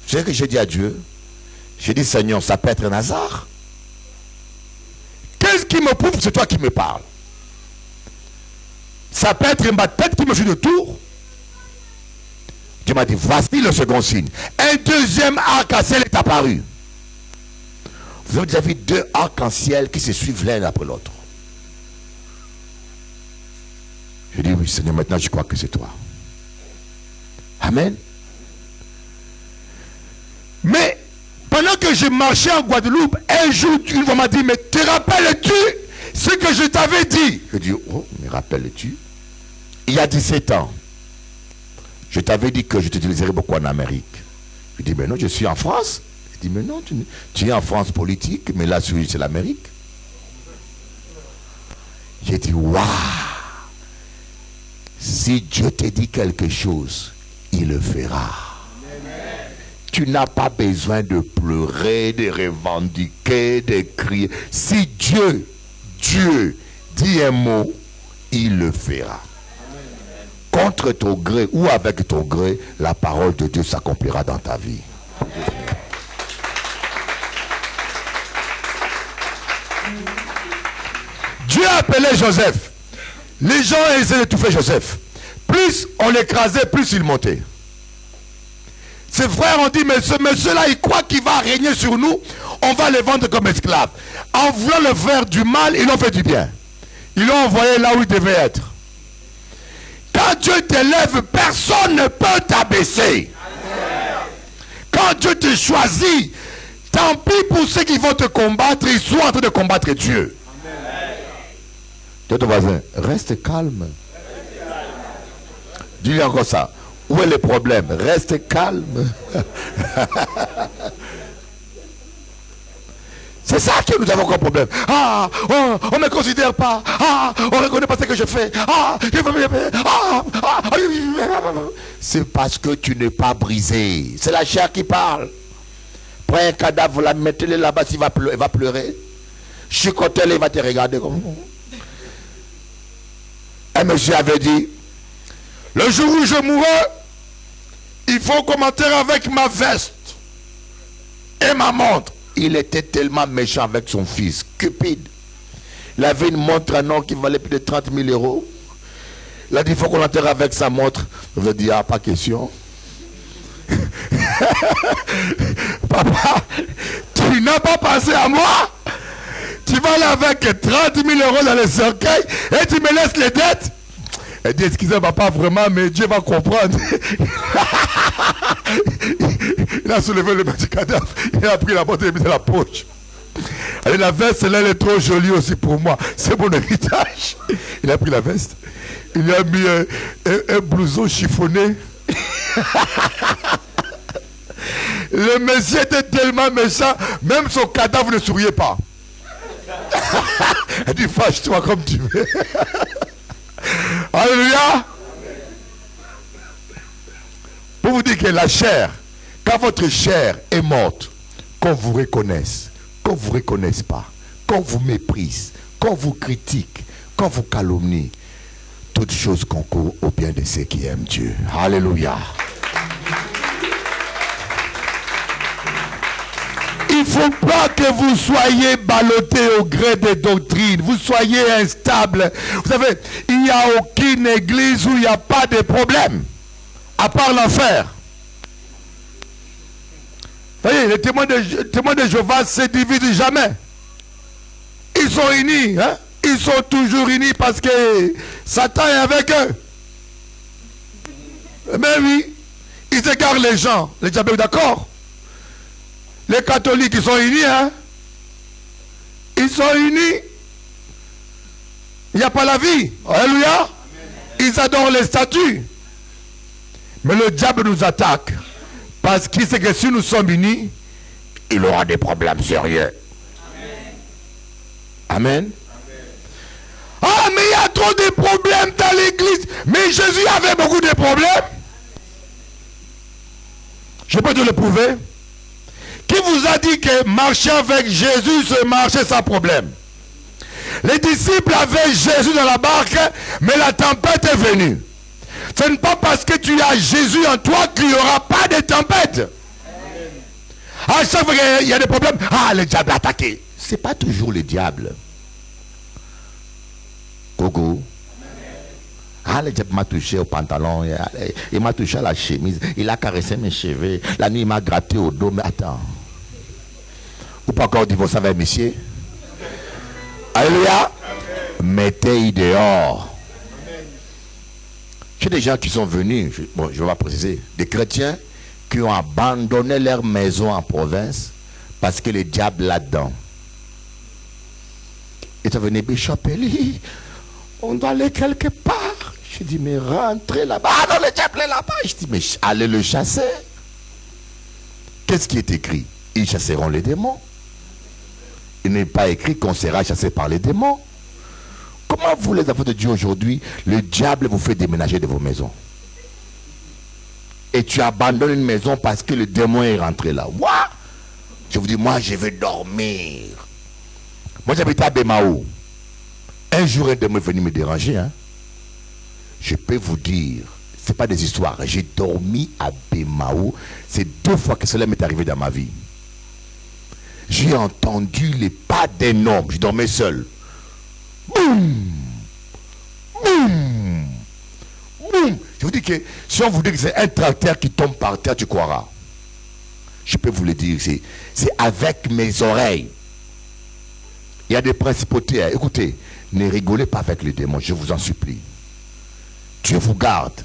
Vous savez ce que j'ai dit à Dieu? J'ai dit, Seigneur, ça peut être un hasard. Qu'est-ce qui me prouve que c'est toi qui me parles? Ça peut être ma tête qui me joue de tour. Dieu m'a dit, voici le second signe. Un deuxième arc-en-ciel est apparu. Vous avez déjà vu deux arcs-en-ciel qui se suivent l'un après l'autre. Je dis, oui Seigneur, maintenant je crois que c'est toi. Amen. Mais pendant que je marchais en Guadeloupe, un jour, une voix m'a dit, mais te rappelles-tu ce que je t'avais dit? Je dis, oh, mais rappelles-tu? Il y a 17 ans, je t'avais dit que je t'utiliserais beaucoup en Amérique. Je dis, mais non, je suis en France. Il dit, mais non, tu es en France politique, mais là, c'est l'Amérique. J'ai dit, waouh! Si Dieu te dit quelque chose, il le fera. Tu n'as pas besoin de pleurer, de revendiquer, de crier. Si Dieu dit un mot, il le fera. Contre ton gré ou avec ton gré, la parole de Dieu s'accomplira dans ta vie. Dieu a appelé Joseph. Les gens essaient d'étouffer Joseph. Plus on l'écrasait, plus il montait. Ses frères ont dit, mais ce monsieur-là, il croit qu'il va régner sur nous. On va le vendre comme esclave. En voulant le faire du mal, ils l'ont fait du bien. Ils l'ont envoyé là où il devait être. Quand Dieu t'élève, personne ne peut t'abaisser. Quand Dieu te choisit, tant pis pour ceux qui vont te combattre, ils sont en train de combattre Dieu. Dis ton voisin, reste calme. Dis-lui encore ça. Où est le problème? Reste calme. C'est ça que nous avons comme problème. Ah, oh, on ne me considère pas. Ah, on ne reconnaît pas ce que je fais. Ah, c'est parce que tu n'es pas brisé. C'est la chair qui parle. Prends un cadavre, la mettez-le là-bas, il va pleurer. Chicote-le, il va te regarder comme ça. Un monsieur avait dit, le jour où je mourrai, il faut commenter avec ma veste et ma montre. Il était tellement méchant avec son fils, cupide. Il avait une montre à nom qui valait plus de 30 000 €. Il a dit, il faut qu'on enterre avec sa montre. Je lui ai dit, ah, pas question. Papa, tu n'as pas pensé à moi? Tu vas aller avec 30 000 € dans le cercueil et tu me laisses les dettes? Elle dit, excusez papa, vraiment, mais Dieu va comprendre. Il a soulevé le petit cadavre, il a pris la boîte et l'a mis dans la poche. Elle dit, la veste, là, elle est trop jolie aussi pour moi. C'est mon héritage. Il a pris la veste, il lui a mis un blouson chiffonné. Le monsieur était tellement méchant, même son cadavre ne souriait pas. Elle dit, fâche-toi comme tu veux. Alléluia. Pour vous dire que la chair, quand votre chair est morte, qu'on vous reconnaisse, qu'on ne vous reconnaisse pas, qu'on vous méprise, qu'on vous critique, qu'on vous calomnie, toutes choses concourent au bien de ceux qui aiment Dieu. Alléluia. Il ne faut pas que vous soyez ballottés au gré des doctrines. Vous soyez instables. Vous savez, il n'y a aucune église où il n'y a pas de problème. À part l'enfer. Vous voyez, les témoins de Jéhovah ne se divisent jamais. Ils sont unis. Hein? Ils sont toujours unis parce que Satan est avec eux. Mais oui, ils égarent les gens. Les diables, d'accord? Les catholiques, ils sont unis, hein? Ils sont unis. Il n'y a pas la vie. Alléluia. Ils adorent les statues. Mais le diable nous attaque. Parce qu'il sait que si nous sommes unis, il aura des problèmes sérieux. Amen. Ah, mais il y a trop de problèmes dans l'église. Mais Jésus avait beaucoup de problèmes. Je peux te le prouver. Qui vous a dit que marcher avec Jésus, c'est marcher sans problème? Les disciples avaient Jésus dans la barque, mais la tempête est venue. Ce n'est pas parce que tu as Jésus en toi qu'il n'y aura pas de tempête. À chaque fois qu'il y a des problèmes, ah, le diable a attaqué. Ce n'est pas toujours le diable. Coco. Ah, le diable m'a touché au pantalon, il m'a touché à la chemise, il a caressé mes cheveux, la nuit il m'a gratté au dos, mais attends. Ou pas encore divorcer avec monsieur? Alléluia. Mettez-y dehors. J'ai des gens qui sont venus, bon, je vais préciser, des chrétiens qui ont abandonné leur maison en province parce que le diable là-dedans. Ils sont venus, Bishop Eli, on doit aller quelque part. Je dis, mais rentrez là-bas. Ah non, le diable est là-bas. Je dis, mais allez le chasser. Qu'est-ce qui est écrit? Ils chasseront les démons. Il n'est pas écrit qu'on sera chassé par les démons. Comment vous, les enfants de Dieu, aujourd'hui, le diable vous fait déménager de vos maisons? Et tu abandonnes une maison parce que le démon est rentré là. What? Je vous dis, moi, je vais dormir. Moi, j'habitais à Bémao. Un jour, un démon est venu me déranger. Hein? Je peux vous dire, ce n'est pas des histoires. J'ai dormi à Bémao. C'est 2 fois que cela m'est arrivé dans ma vie. J'ai entendu les pas d'un homme. Je dormais seul. Boum! Boum! Boum! Je vous dis que si on vous dit que c'est un tracteur qui tombe par terre, tu croiras. Je peux vous le dire, c'est avec mes oreilles. Il y a des principautés. Hein. Écoutez, ne rigolez pas avec les démons, je vous en supplie. Dieu vous garde.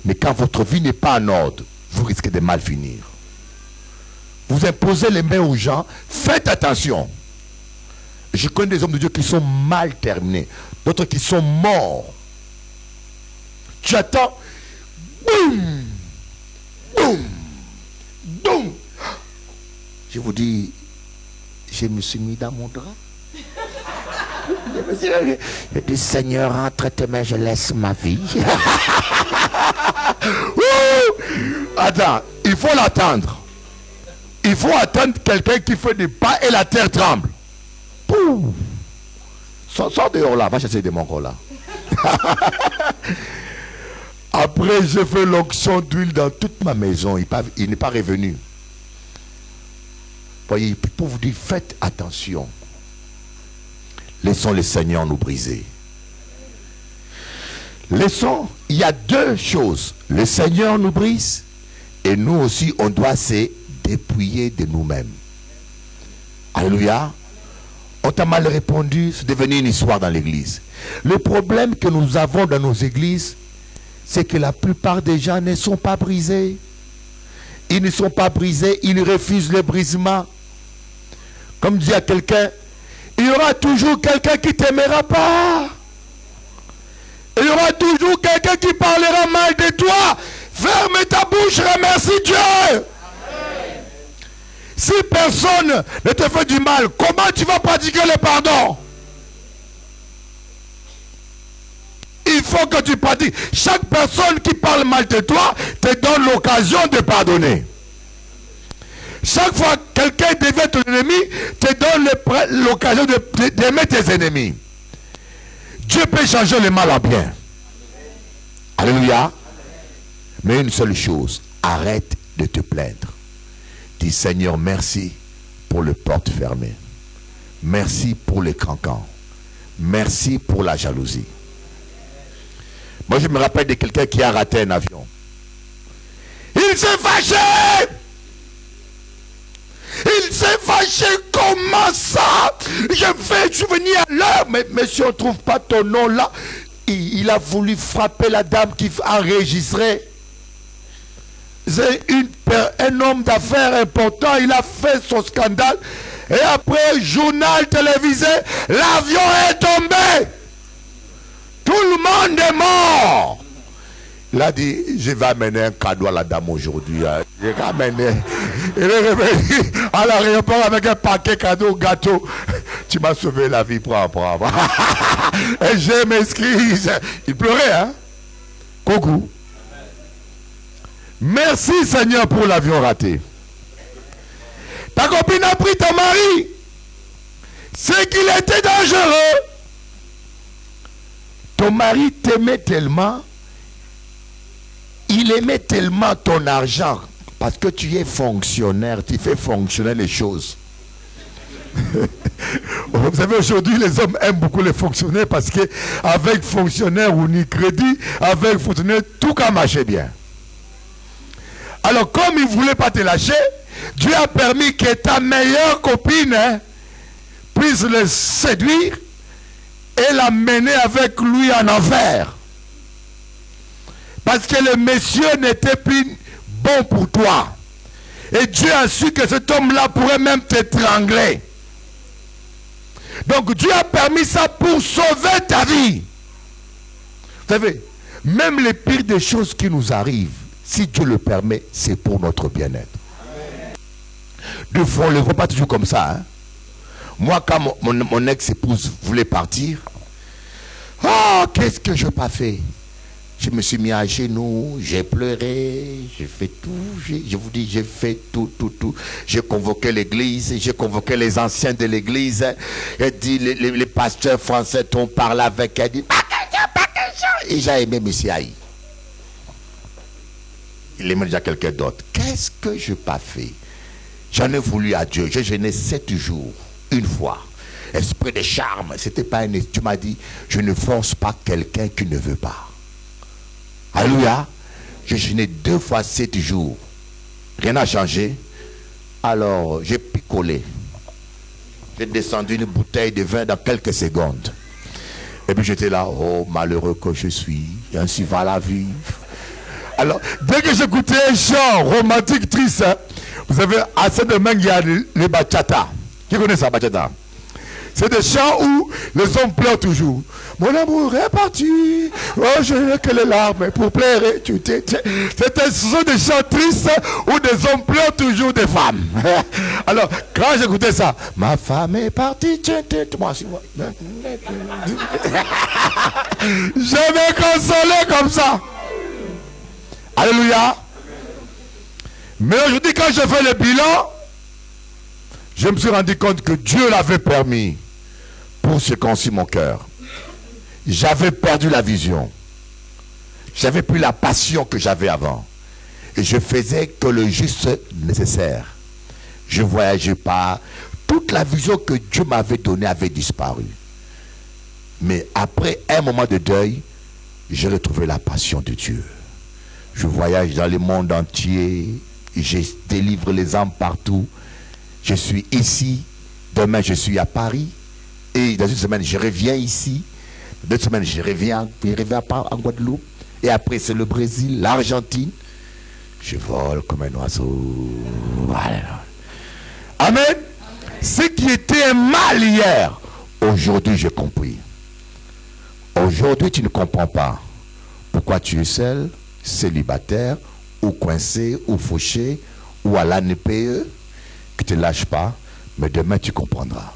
Mais quand votre vie n'est pas en ordre, vous risquez de mal finir. Vous imposez les mains aux gens, faites attention. Je connais des hommes de Dieu qui sont mal terminés, d'autres qui sont morts. Tu attends, boum, boum, boum. Je vous dis, je me suis mis dans mon drap. Je dis, Seigneur, entre tes mains, je laisse ma vie. Attends, il faut l'attendre. Il faut attendre quelqu'un qui fait des pas et la terre tremble. Pouf. Sors dehors là, va chasser des démons là. Après, j'ai fait l'onction d'huile dans toute ma maison. Il n'est pas revenu. Voyez, pour vous dire, faites attention. Laissons le Seigneur nous briser. Laissons, il y a 2 choses. Le Seigneur nous brise et nous aussi, on doit se dépouiller de nous-mêmes. Alléluia. On t'a mal répondu, c'est devenu une histoire dans l'église. Le problème que nous avons dans nos églises, c'est que la plupart des gens ne sont pas brisés. Ils ne sont pas brisés, ils refusent le brisement. Comme dit à quelqu'un, il y aura toujours quelqu'un qui ne t'aimera pas. Il y aura toujours quelqu'un qui parlera mal de toi. Ferme ta bouche, remercie Dieu. Amen. Si personne ne te fait du mal, comment tu vas pratiquer le pardon? Il faut que tu pratiques. Chaque personne qui parle mal de toi te donne l'occasion de pardonner. Chaque fois que quelqu'un devient ton ennemi, te donne l'occasion d'aimer tes ennemis. Dieu peut changer le mal en bien. Alléluia. Mais une seule chose, arrête de te plaindre. Dis, Seigneur, merci pour le porte fermé. Merci pour les cancans. Merci pour la jalousie. Moi, je me rappelle de quelqu'un qui a raté un avion. Il s'est fâché. Il s'est fâché. Comment ça? Je suis venu à l'heure. Mais monsieur, on ne trouve pas ton nom là. Il a voulu frapper la dame qui a enregistré. C'est un homme d'affaires important. Il a fait son scandale. Et après, journal télévisé, l'avion est tombé. Tout le monde est mort. Il a dit, je vais amener un cadeau à la dame aujourd'hui. Je vais amener. Il est revenu à l'aéroport avec un paquet cadeau, gâteau. Tu m'as sauvé la vie, prends. Et je m'excuse. Il pleurait, hein? Coucou. Merci Seigneur pour l'avion raté. Ta copine a pris ton mari. C'est qu'il était dangereux. Ton mari t'aimait tellement. Il aimait tellement ton argent. Parce que tu es fonctionnaire. Tu fais fonctionner les choses. Vous savez, aujourd'hui, les hommes aiment beaucoup les fonctionnaires parce qu'avec fonctionnaire ou ni crédit, avec fonctionnaire, tout a marché bien. Alors, comme il ne voulait pas te lâcher, Dieu a permis que ta meilleure copine puisse le séduire et l'amener avec lui en enfer. Parce que le monsieur n'était plus bon pour toi. Et Dieu a su que cet homme-là pourrait même t'étrangler. Donc Dieu a permis ça pour sauver ta vie. Vous savez, même les pires des choses qui nous arrivent, si Dieu le permet, c'est pour notre bien-être. Deux fois, on ne le voit pas toujours comme ça. Hein? Moi, quand mon ex-épouse voulait partir, oh, qu'est-ce que je n'ai pas fait? Je me suis mis à genoux, j'ai pleuré, j'ai fait tout, je vous dis, j'ai fait tout. J'ai convoqué l'église, j'ai convoqué les anciens de l'église. J'ai dit, les pasteurs français t'ont parlé avec elle, dit, pas question. Et j'ai aimé M. Haï. Il aimait déjà quelqu'un d'autre. Qu'est-ce que je n'ai pas fait? J'en ai voulu à Dieu. J'ai jeûné 7 jours, une fois. Esprit de charme, c'était pas un... Tu m'as dit, je ne force pas quelqu'un qui ne veut pas. Alléluia. J'ai jeûné 2 fois 7 jours. Rien n'a changé. Alors, j'ai picolé. J'ai descendu une bouteille de vin dans quelques secondes. Et puis j'étais là, oh malheureux que je suis, ainsi va la vie. Alors, dès que j'écoutais un chant romantique triste, hein, vous savez, à cette main, il y a les bachata. Qui connaît ça, bachata? C'est des chants où les hommes pleurent toujours. Mon amour est parti. Oh, je n'ai que les larmes pour pleurer. Ce sont des chants tristes où des hommes pleurent toujours des femmes. Alors, quand j'écoutais ça, ma femme est partie. Je me consolais comme ça. Alléluia. Mais aujourd'hui, quand j'ai fait le bilan, je me suis rendu compte que Dieu l'avait permis pour circoncire mon cœur. J'avais perdu la vision. J'avais plus la passion que j'avais avant. Et je faisais que le juste nécessaire. Je ne voyageais pas. Toute la vision que Dieu m'avait donnée avait disparu. Mais après un moment de deuil, j'ai retrouvé la passion de Dieu. Je voyage dans le monde entier. Je délivre les âmes partout. Je suis ici. Demain, je suis à Paris. Et dans une semaine, je reviens ici. 2 semaines, je reviens en Guadeloupe. Et après, c'est le Brésil, l'Argentine. Je vole comme un oiseau. Voilà. Amen. Ce qui était un mal hier, aujourd'hui, j'ai compris. Aujourd'hui, tu ne comprends pas pourquoi tu es seul, célibataire, ou coincé, ou fauché, ou à l'ANPE, que tu ne lâches pas, mais demain tu comprendras.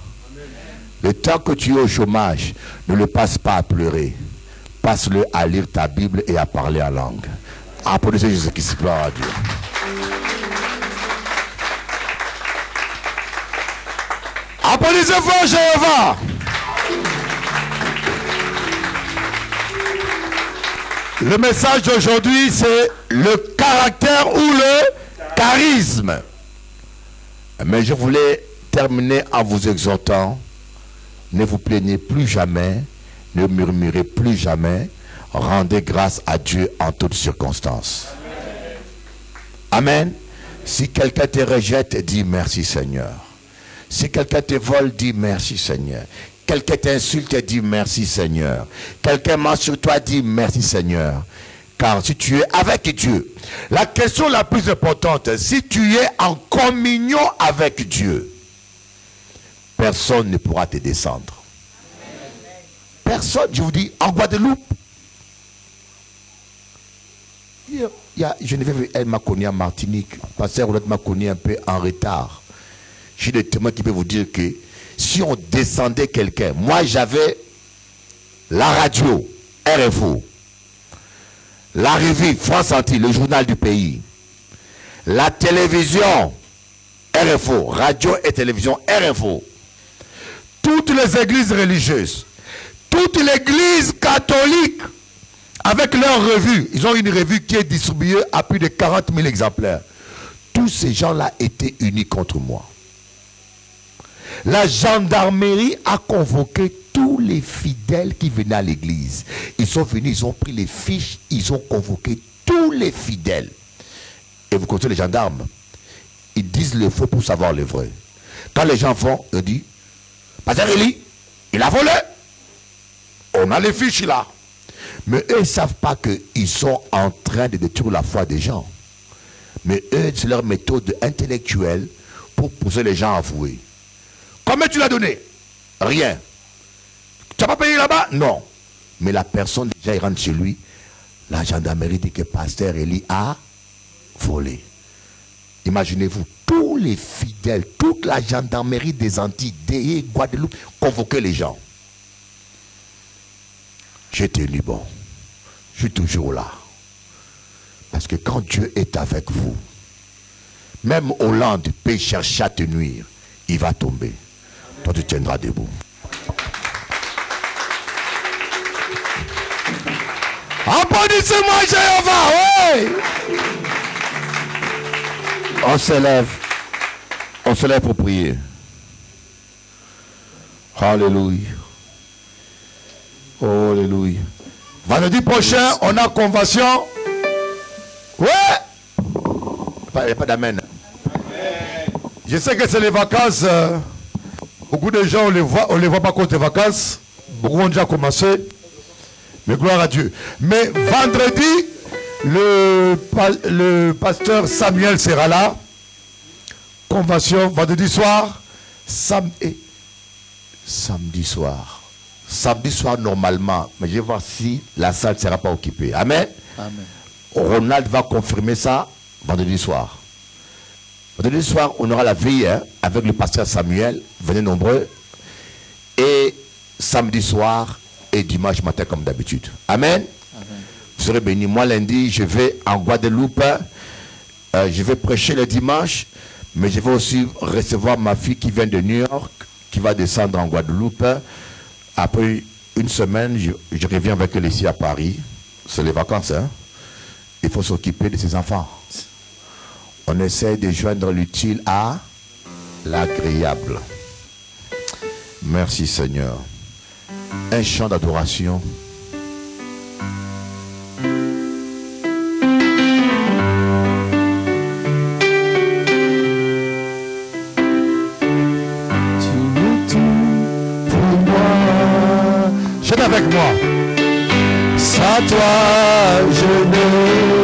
Le temps que tu es au chômage, ne le passe pas à pleurer. Passe-le à lire ta Bible et à parler en langue. Applaudissez Jésus-Christ, gloire à Dieu. Applaudissez fort Jéhovah. Le message d'aujourd'hui, c'est le caractère ou le charisme. Mais je voulais terminer en vous exhortant, ne vous plaignez plus jamais, ne murmurez plus jamais, rendez grâce à Dieu en toutes circonstances. Amen. Si quelqu'un te rejette, dis merci Seigneur. Si quelqu'un te vole, dis merci Seigneur. Quelqu'un t'insulte, dis merci Seigneur. Quelqu'un ment sur toi, dis merci Seigneur. Car si tu es avec Dieu, la question la plus importante, si tu es en communion avec Dieu, personne ne pourra te descendre. Personne, je vous dis, en Guadeloupe, Geneviève, elle m'a connu en Martinique. Pasteur Roulette m'a connu un peu en retard. J'ai des témoins qui peuvent vous dire que si on descendait quelqu'un, moi j'avais la radio, RFO, la revue France Antilles, le journal du pays, la télévision RFO, radio et télévision RFO, toutes les églises religieuses, toute l'église catholique, avec leur revue, ils ont une revue qui est distribuée à plus de 40 000 exemplaires. Tous ces gens-là étaient unis contre moi. La gendarmerie a convoqué tous les fidèles qui venaient à l'église. Ils sont venus, ils ont pris les fiches, ils ont convoqué tous les fidèles. Et vous connaissez les gendarmes, ils disent le faux pour savoir le vrai. Quand les gens vont, ils disent, Pasteur Eli, il a volé. On a les fiches là. Mais eux, ils ne savent pas qu'ils sont en train de détruire la foi des gens. Mais eux, c'est leur méthode intellectuelle pour pousser les gens à avouer. Combien tu l'as donné? Rien. Tu n'as pas payé là-bas? Non. Mais la personne, déjà, il rentre chez lui. La gendarmerie dit que Pasteur Eli a volé. Imaginez-vous, tous les fidèles, toute la gendarmerie des Antilles, des Guadeloupe, convoquaient les gens. J'ai tenu bon. Je suis toujours là. Parce que quand Dieu est avec vous, même Hollande peut chercher à te nuire, il va tomber. Toi, tu tiendras debout. Applaudissez-moi, Jéhovah. Oui. On s'élève. On se lève pour prier. Alléluia. Oh, alléluia. Vendredi prochain, on a convention. Ouais. Il n'y a pas d'amen. Je sais que c'est les vacances. Beaucoup de gens, on les voit pas contre les vacances. Beaucoup ont déjà commencé. Mais gloire à Dieu. Mais vendredi, le pasteur Samuel sera là. Convention, vendredi soir. Samedi soir. Samedi soir normalement. Mais je vais voir si la salle ne sera pas occupée. Amen. Amen. Ronald va confirmer ça vendredi soir. Vendredi soir, on aura la veille avec le pasteur Samuel. Venez nombreux. Et samedi soir et dimanche matin comme d'habitude. Amen. Amen. Vous serez bénis. Moi lundi, je vais en Guadeloupe. Je vais prêcher le dimanche. Mais je vais aussi recevoir ma fille qui vient de New York, qui va descendre en Guadeloupe. Après une semaine, je reviens avec elle ici à Paris. C'est les vacances, hein. Il faut s'occuper de ses enfants. On essaie de joindre l'utile à l'agréable. Merci Seigneur. Un chant d'adoration. Chante avec moi. Sans toi, je ne